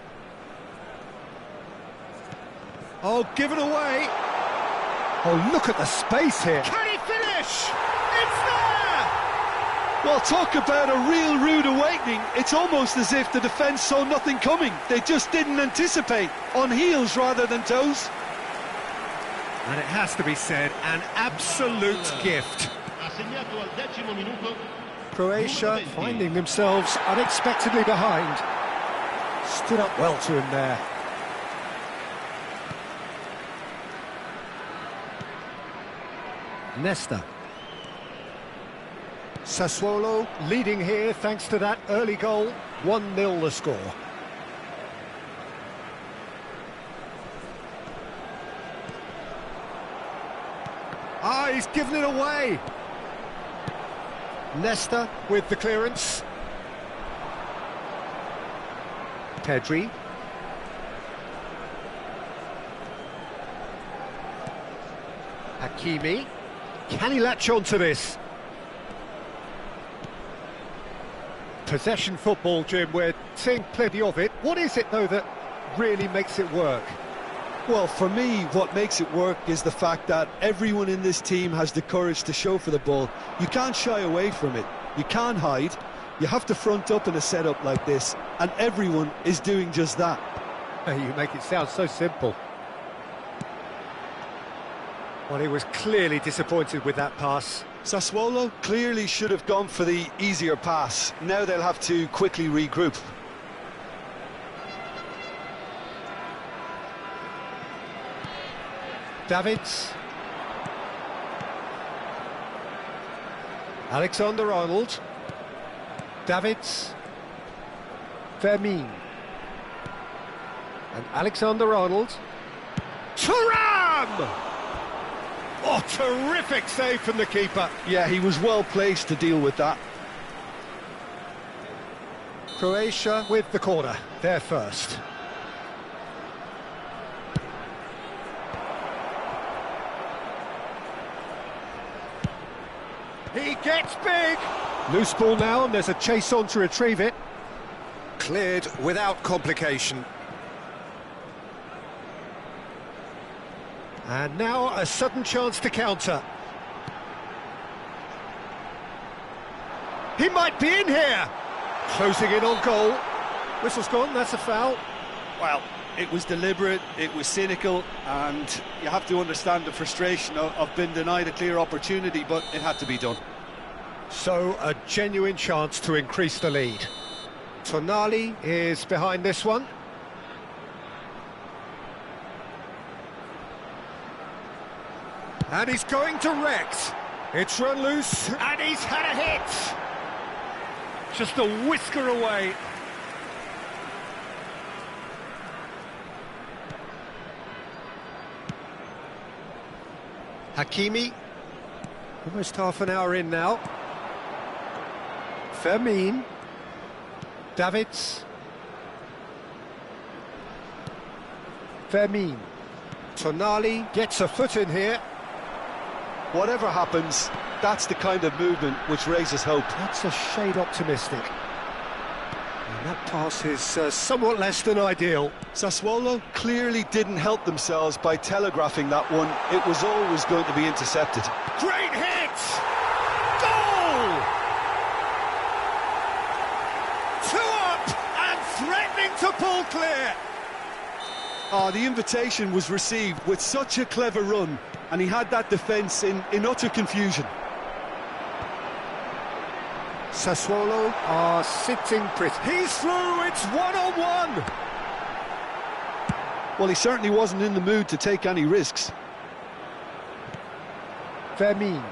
Oh, given away. Oh, look at the space here. Can he finish? It's there! Well, talk about a real rude awakening. It's almost as if the defence saw nothing coming. They just didn't anticipate. On heels rather than toes. And it has to be said, an absolute gift. Croatia finding themselves unexpectedly behind. Stood up well to him there. Nesta. Sassuolo leading here thanks to that early goal. 1-0 the score. Ah, he's given it away. Nesta with the clearance. Pedri. Hakimi. Can he latch on to this? Possession football, Jim, we're seeing plenty of it. What is it, though, that really makes it work? Well, for me, what makes it work is the fact that everyone in this team has the courage to show for the ball. You can't shy away from it. You can't hide. You have to front up in a setup like this, and everyone is doing just that. You make it sound so simple. Well, he was clearly disappointed with that pass. Sassuolo clearly should have gone for the easier pass. Now they'll have to quickly regroup. Davids. Alexander-Arnold. Davids. Fermin. And Alexander-Arnold. Thuram! Oh, terrific save from the keeper. Yeah, he was well placed to deal with that. Croatia with the corner, they're first. He gets big! Loose ball now, and there's a chase on to retrieve it. Cleared without complication. And now a sudden chance to counter. He might be in here! Closing in on goal. Whistle's gone, that's a foul. Well, it was deliberate, it was cynical, and you have to understand the frustration of being denied a clear opportunity, but it had to be done. So, a genuine chance to increase the lead. Tonali is behind this one. And he's going direct. It's run loose, and he's had a hit. just a whisker away. Hakimi, almost half an hour in now. Fermin, Davids, Fermin, Tonali gets a foot in here. Whatever happens, that's the kind of movement which raises hope. That's a shade optimistic. And that pass is somewhat less than ideal. Sassuolo clearly didn't help themselves by telegraphing that one. It was always going to be intercepted. Great hit! Goal! 2 up and threatening to pull clear. Oh, the invitation was received with such a clever run, and he had that defence in utter confusion. Sassuolo are sitting pretty. He's through, it's one-on-one! Well, he certainly wasn't in the mood to take any risks. Fermin.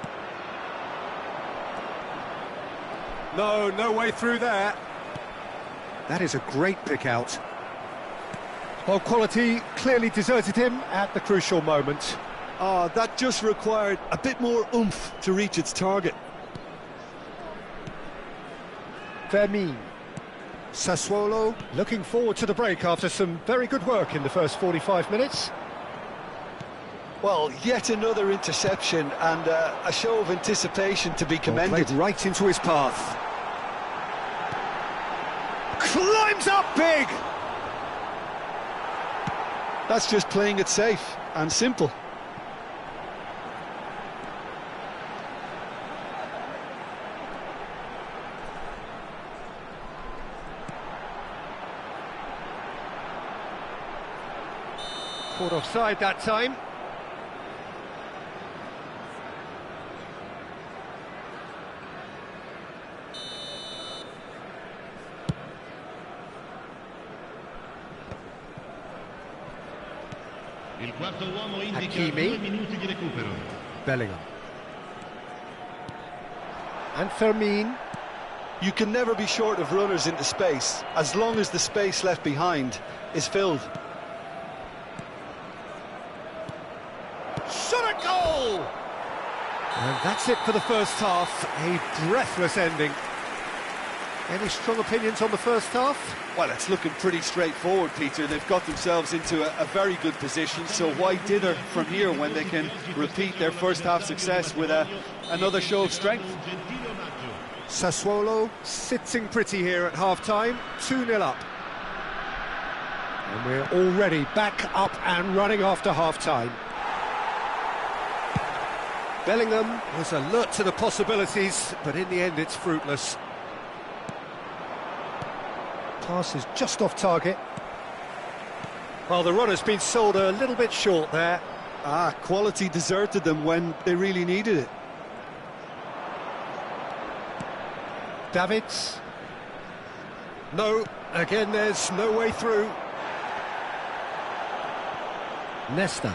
No way through there. That is a great pick out. Well, quality clearly deserted him at the crucial moment. Oh, that just required a bit more oomph to reach its target. Fermin. Sassuolo looking forward to the break after some very good work in the first 45 minutes. Well, yet another interception and a show of anticipation to be commended. Played right into his path. Climbs up big! That's just playing it safe and simple. Caught offside that time. Il quarto uomo indica Hakimi. 2 minuti di recupero. Bellingham. And Fermin. You can never be short of runners into space, as long as the space left behind is filled. Shot a goal! And that's it for the first half. A breathless ending. Any strong opinions on the first half? Well, it's looking pretty straightforward, Peter. They've got themselves into a very good position, so why dither from here when they can repeat their first half success with another show of strength? Sassuolo sitting pretty here at half-time, 2-0 up. And we're already back up and running after half-time. Bellingham was alert to the possibilities, but in the end it's fruitless. Pass is just off target. Well, the runner's been sold a little bit short there. Quality deserted them when they really needed it. Davids. No, again there's no way through. Nesta.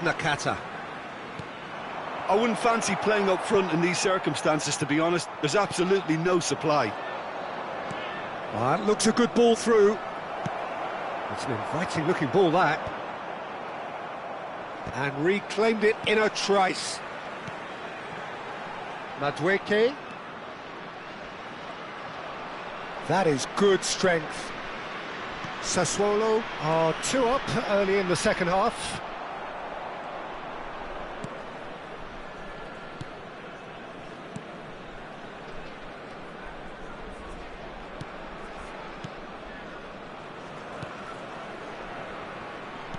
Nakata. I wouldn't fancy playing up front in these circumstances, to be honest. There's absolutely no supply. That looks a good ball through. It's an inviting looking ball, that. And reclaimed it in a trice. Madueke. That is good strength. Sassuolo are 2 up early in the second half.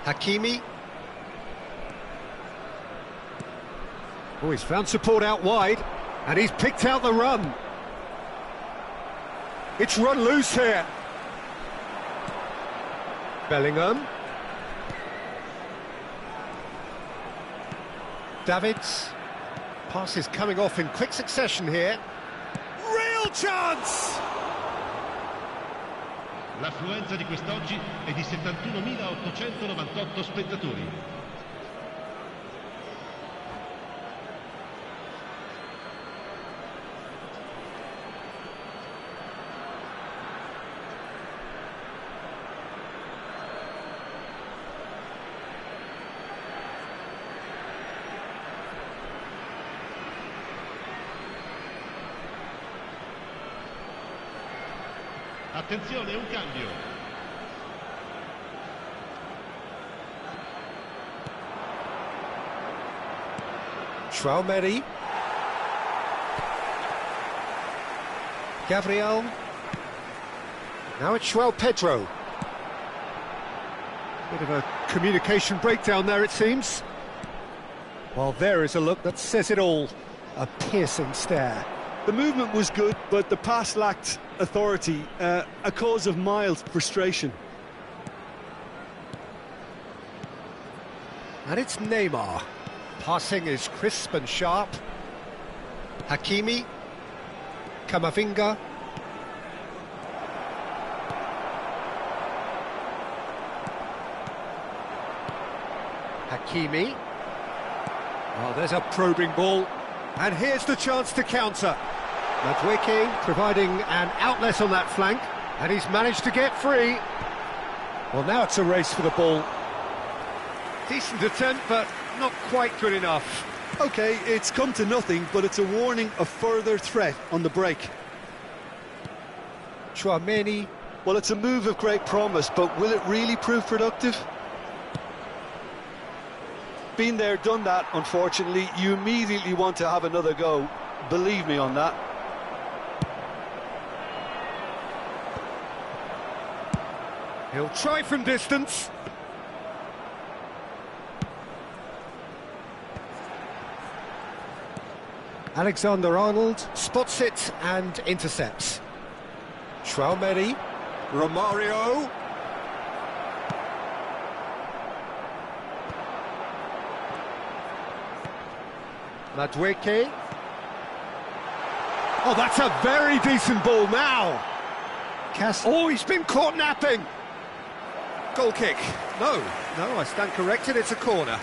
Hakimi. Oh, he's found support out wide, and he's picked out the run. It's run loose here. Bellingham. Davids. Pass is coming off in quick succession here. Real chance! L'affluenza di quest'oggi è di 71.898 spettatori. Attenzione, un cambio. Traoré. Gabriel. Now it's João Pedro. Bit of a communication breakdown there, it seems. Well, there is a look that says it all. A piercing stare. The movement was good, but the pass lacked authority, a cause of mild frustration. And it's Neymar. Passing is crisp and sharp. Hakimi. Camavinga. Hakimi. Oh, there's a probing ball. And here's the chance to counter. Madueke providing an outlet on that flank. And he's managed to get free. Well, now it's a race for the ball. Decent attempt, but not quite good enough. OK, it's come to nothing, but it's a warning of further threat on the break. Tchouaméni. Well, it's a move of great promise, but will it really prove productive? Been there, done that, unfortunately. You immediately want to have another go. Believe me on that. He'll try from distance. Alexander-Arnold spots it and intercepts. Traoré. Romario. Madueke. Oh, that's a very decent ball now. Oh, he's been caught napping. Goal kick. No, I stand corrected, it's a corner.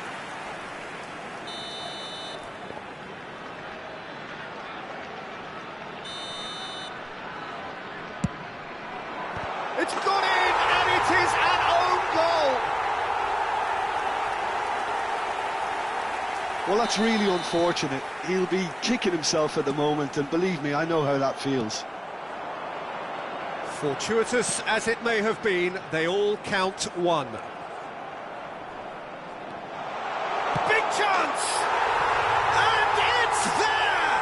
It's gone in, and it is an own goal. Well, that's really unfortunate. He'll be kicking himself at the moment, and believe me, I know how that feels. Fortuitous as it may have been, they all count one. Big chance! And it's there!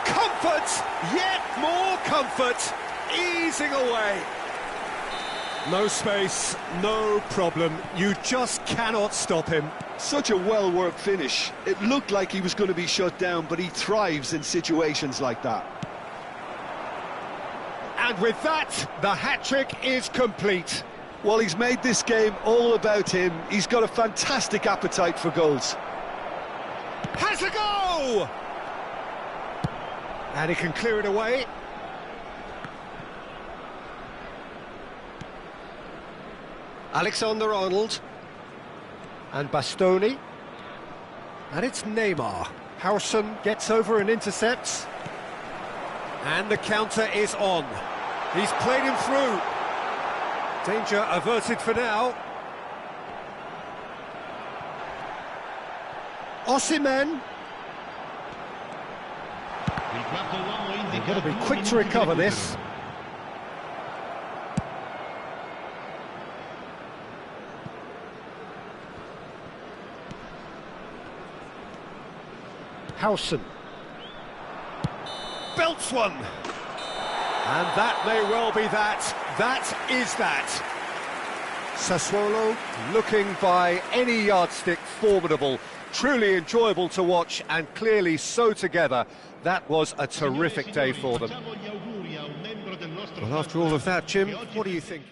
Comfort, yet more comfort, easing away. No space, no problem, you just cannot stop him. Such a well-worked finish. It looked like he was going to be shut down, but he thrives in situations like that. And with that, the hat-trick is complete. Well, he's made this game all about him. He's got a fantastic appetite for goals. Has a go! And he can clear it away. Alexander-Arnold. And Bastoni. And it's Neymar. Howson gets over and intercepts. And the counter is on. He's played him through. Danger averted for now. Osimhen. They've got to be quick to recover this. Howson. Belts one. And that may well be that. That is that. Sassuolo looking by any yardstick formidable. Truly enjoyable to watch and clearly so together. That was a terrific day for them. Well, after all of that, Jim, what do you think?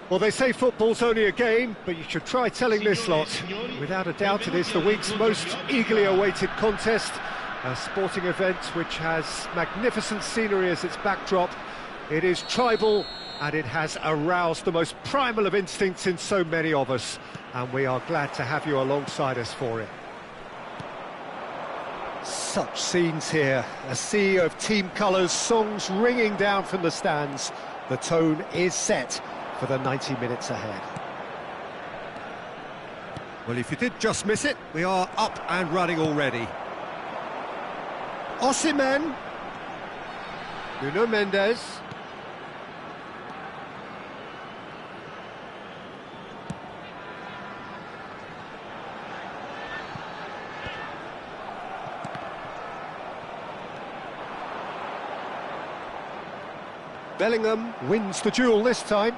Well, they say football's only a game, but you should try telling this lot. Without a doubt, it is the week's most eagerly awaited contest. A sporting event which has magnificent scenery as its backdrop. It is tribal, and it has aroused the most primal of instincts in so many of us. And we are glad to have you alongside us for it. Such scenes here, a sea of team colours, songs ringing down from the stands. The tone is set for the 90 minutes ahead. Well, if you did just miss it, we are up and running already. Osimhen, Nuno Mendes. Bellingham wins the duel this time.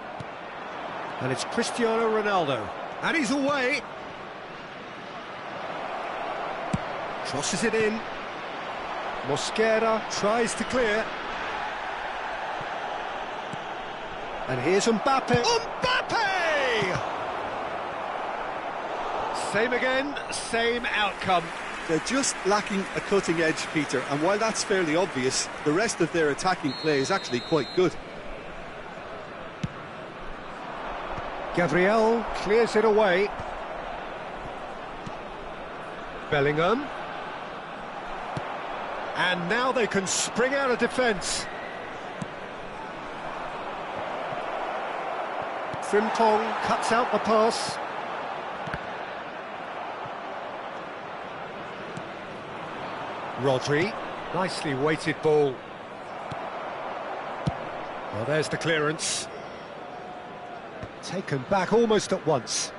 And it's Cristiano Ronaldo. And he's away. Crosses it in. Mosquera tries to clear. And here's Mbappe. Mbappe! Same again, same outcome. They're just lacking a cutting edge, Peter, and while that's fairly obvious, the rest of their attacking play is actually quite good. Gabriel clears it away. Bellingham. And now they can spring out of defence. Frimpong cuts out the pass. Rodri, nicely weighted ball. Well, there's the clearance. Taken back almost at once.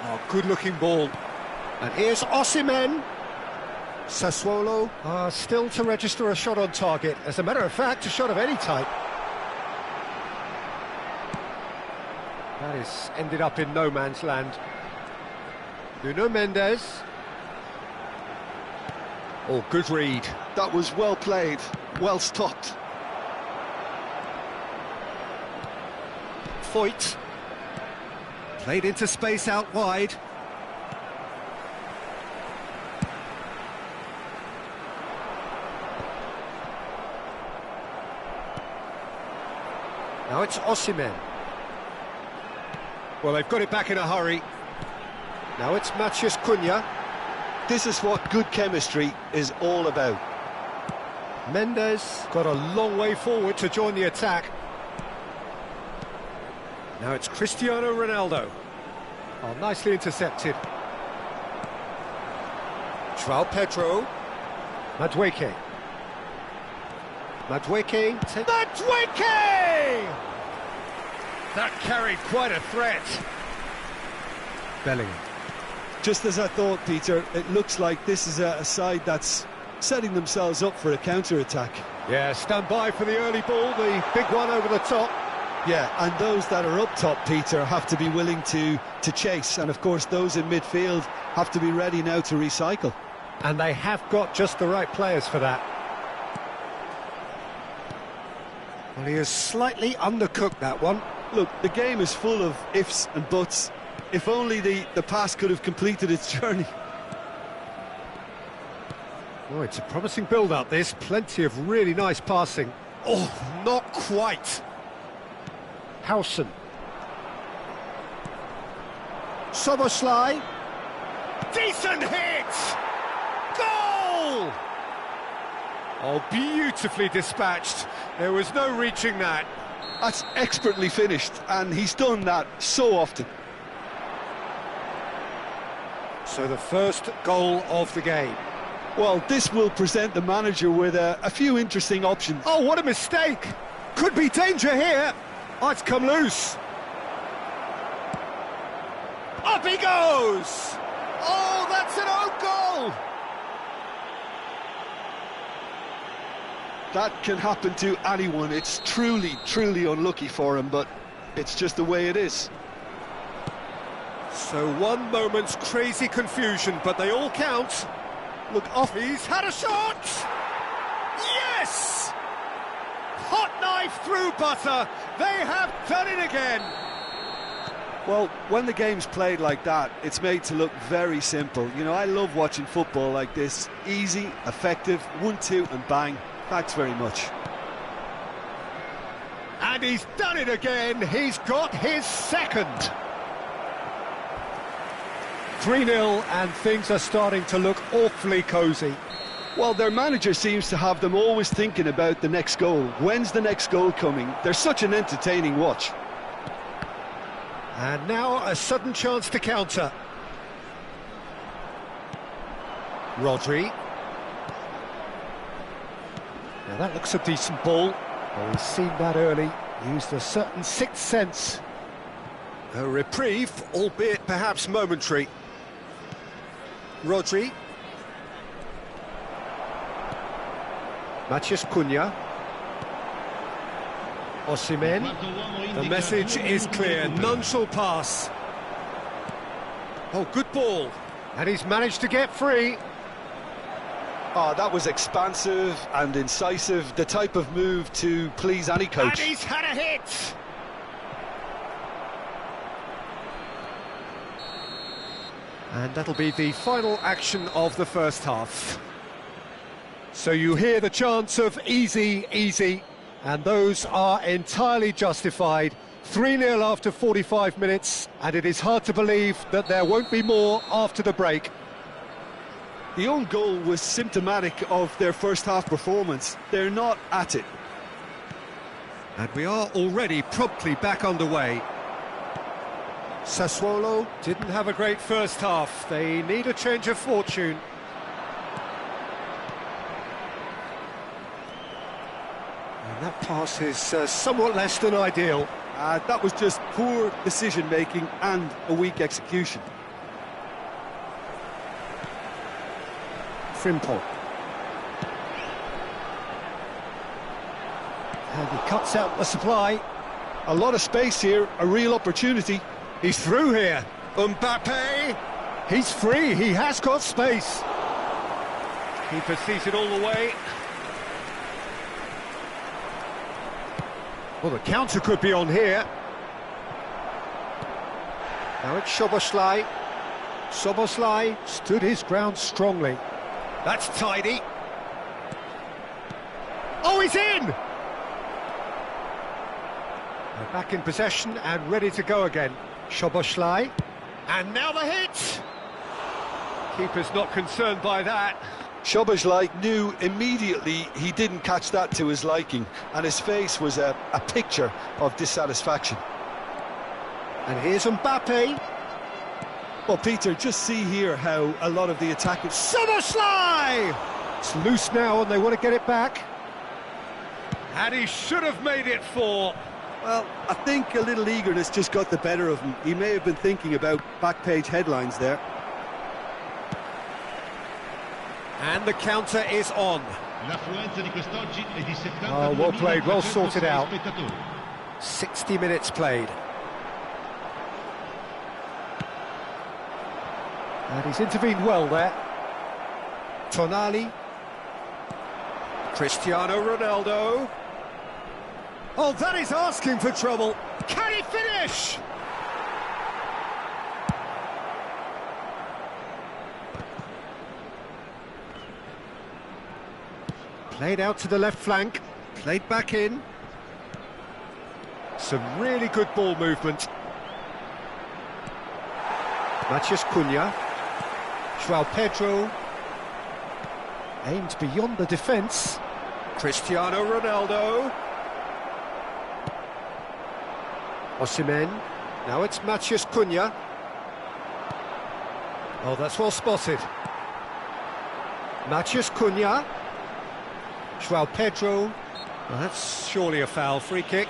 Oh, good-looking ball. And here's Osimhen. Sassuolo are still to register a shot on target. As a matter of fact, a shot of any type. That is ended up in no man's land. Nuno Mendes. Oh, good read. That was well played, well stopped. Foyt. Played into space out wide. Now it's Osimhen. Well, they've got it back in a hurry. Now it's Matheus Cunha. This is what good chemistry is all about. Mendes got a long way forward to join the attack. Now it's Cristiano Ronaldo. Oh, nicely intercepted. João Pedro. Madueke. Madueke. Madueke! That carried quite a threat. Bellingham. Just as I thought, Peter, it looks like this is a side that's setting themselves up for a counter-attack. Yeah, stand by for the early ball, the big one over the top. Yeah, and those that are up top, Peter, have to be willing to chase. And, of course, those in midfield have to be ready now to recycle. And they have got just the right players for that. Well, he has slightly undercooked that one. Look, the game is full of ifs and buts. If only the pass could have completed its journey. Oh, it's a promising build-up, this. Plenty of really nice passing. Oh, not quite. Howson. Szoboszlai. Decent hit! Goal! Oh, beautifully dispatched. There was no reaching that. That's expertly finished, and he's done that so often. So the first goal of the game. Well, this will present the manager with a few interesting options. Oh, what a mistake! Could be danger here. Oh, it's come loose. Up he goes! Oh, that's an own goal! That can happen to anyone. It's truly, truly unlucky for him, but it's just the way it is. So one moment's crazy confusion, but they all count. Look off, he's had a shot! Yes! hot knife through butter. They have done it again. Well, when the game's played like that, it's made to look very simple. You know, I love watching football like this. Easy, effective, 1-2 and bang. Thanks very much. And he's done it again. He's got his second. 3-0 and things are starting to look awfully cosy. Well, their manager seems to have them always thinking about the next goal. When's the next goal coming? They're such an entertaining watch. And now a sudden chance to counter. Rodri. Now that looks a decent ball. Oh, he's seen that early. Used a certain sixth sense. A reprieve, albeit perhaps momentary. Rodri. Matheus Cunha. Osimhen. The message is clear, none shall pass. Oh, good ball. And he's managed to get free. Oh, that was expansive and incisive, the type of move to please any coach. And he's had a hit. And that'll be the final action of the first half. So you hear the chants of easy, easy, and those are entirely justified. 3-0 after 45 minutes, and it is hard to believe that there won't be more after the break. The own goal was symptomatic of their first half performance. They're not at it. And we are already promptly back underway. Sassuolo didn't have a great first half. They need a change of fortune. And that pass is somewhat less than ideal. That was just poor decision-making and a weak execution. Frimpong. And he cuts out the supply. A lot of space here, a real opportunity. He's through here. Mbappe. He's free. He has got space. Keeper sees it all the way. Well, the counter could be on here. Now it's Szoboszlai. Szoboszlai stood his ground strongly. That's tidy. Oh, he's in! They're back in possession and ready to go again. Szoboszlai. And now the hit! Keeper's not concerned by that. Szoboszlai knew immediately he didn't catch that to his liking, and his face was a picture of dissatisfaction. And here's Mbappe. Well, Peter, just see here how a lot of the attackers... Szoboszlai! It's loose now and they want to get it back. And he should have made it 4. Well, I think a little eagerness just got the better of him. He may have been thinking about back-page headlines there. And the counter is on. Oh, well played, well sorted out. 60 minutes played. And he's intervened well there. Tonali. Cristiano Ronaldo. Oh, that is asking for trouble. Can he finish? Played out to the left flank. Played back in. Some really good ball movement. Matheus Cunha. João Pedro. Aimed beyond the defence. Cristiano Ronaldo. Osimhen. Now it's Matheus Cunha. Oh, that's well spotted. Matheus Cunha. João Pedro. Well, that's surely a foul. Free kick.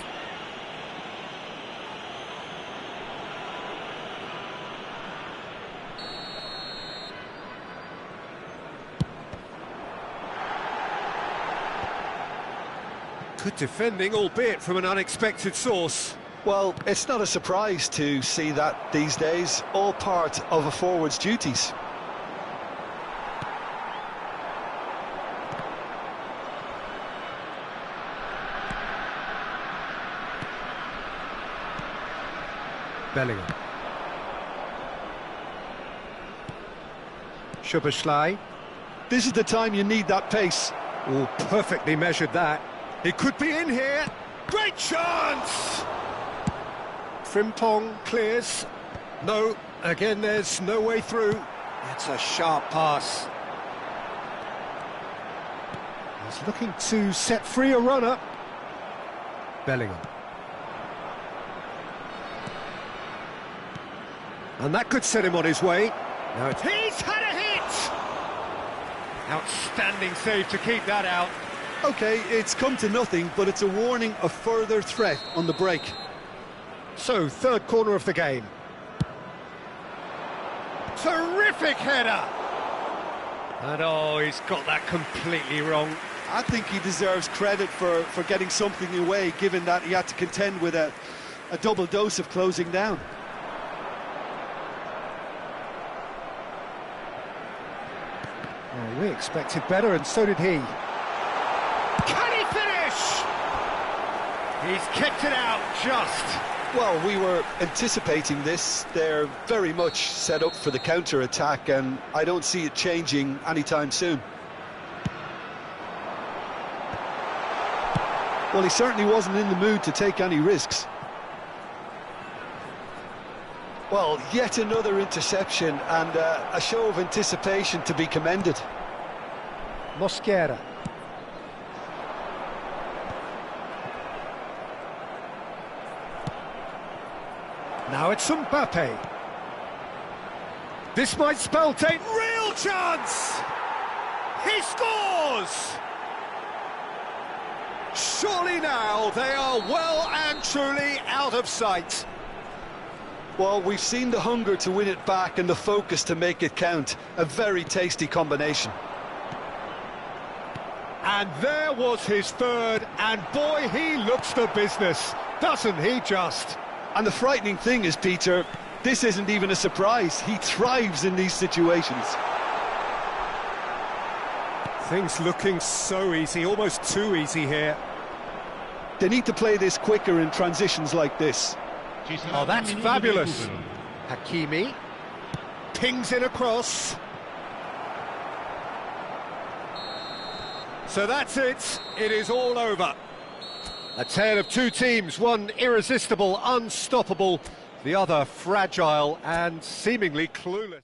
Good defending, albeit from an unexpected source. Well, it's not a surprise to see that these days, all part of a forward's duties. Bellingham. Szoboszlai. This is the time you need that pace. Oh, perfectly measured that. It could be in here. Great chance! Frimpong clears. No, again there's no way through. That's a sharp pass. He's looking to set free a runner. Bellingham. And that could set him on his way. Now he's had a hit! Outstanding save to keep that out. OK, it's come to nothing, but it's a warning of further threat on the break. So, third corner of the game. Terrific header! And oh, he's got that completely wrong. I think he deserves credit for getting something away, given that he had to contend with a double dose of closing down. Oh, we expected better, and so did he. Can he finish? He's kept it out just. Well, we were anticipating this. They're very much set up for the counter-attack, and I don't see it changing anytime soon. Well, he certainly wasn't in the mood to take any risks. Well, yet another interception, and a show of anticipation to be commended. Mosquera. Now it's Mbappe. This might spell take real chance! He scores! Surely now they are well and truly out of sight. Well, we've seen the hunger to win it back and the focus to make it count. A very tasty combination. And there was his third, and boy, he looks the business, doesn't he just? And the frightening thing is, Peter, this isn't even a surprise. He thrives in these situations. Things looking so easy, almost too easy here. They need to play this quicker in transitions like this. Oh, that's fabulous. Hakimi pings in across. So that's it. It is all over. A tale of two teams, one irresistible, unstoppable, the other fragile and seemingly clueless.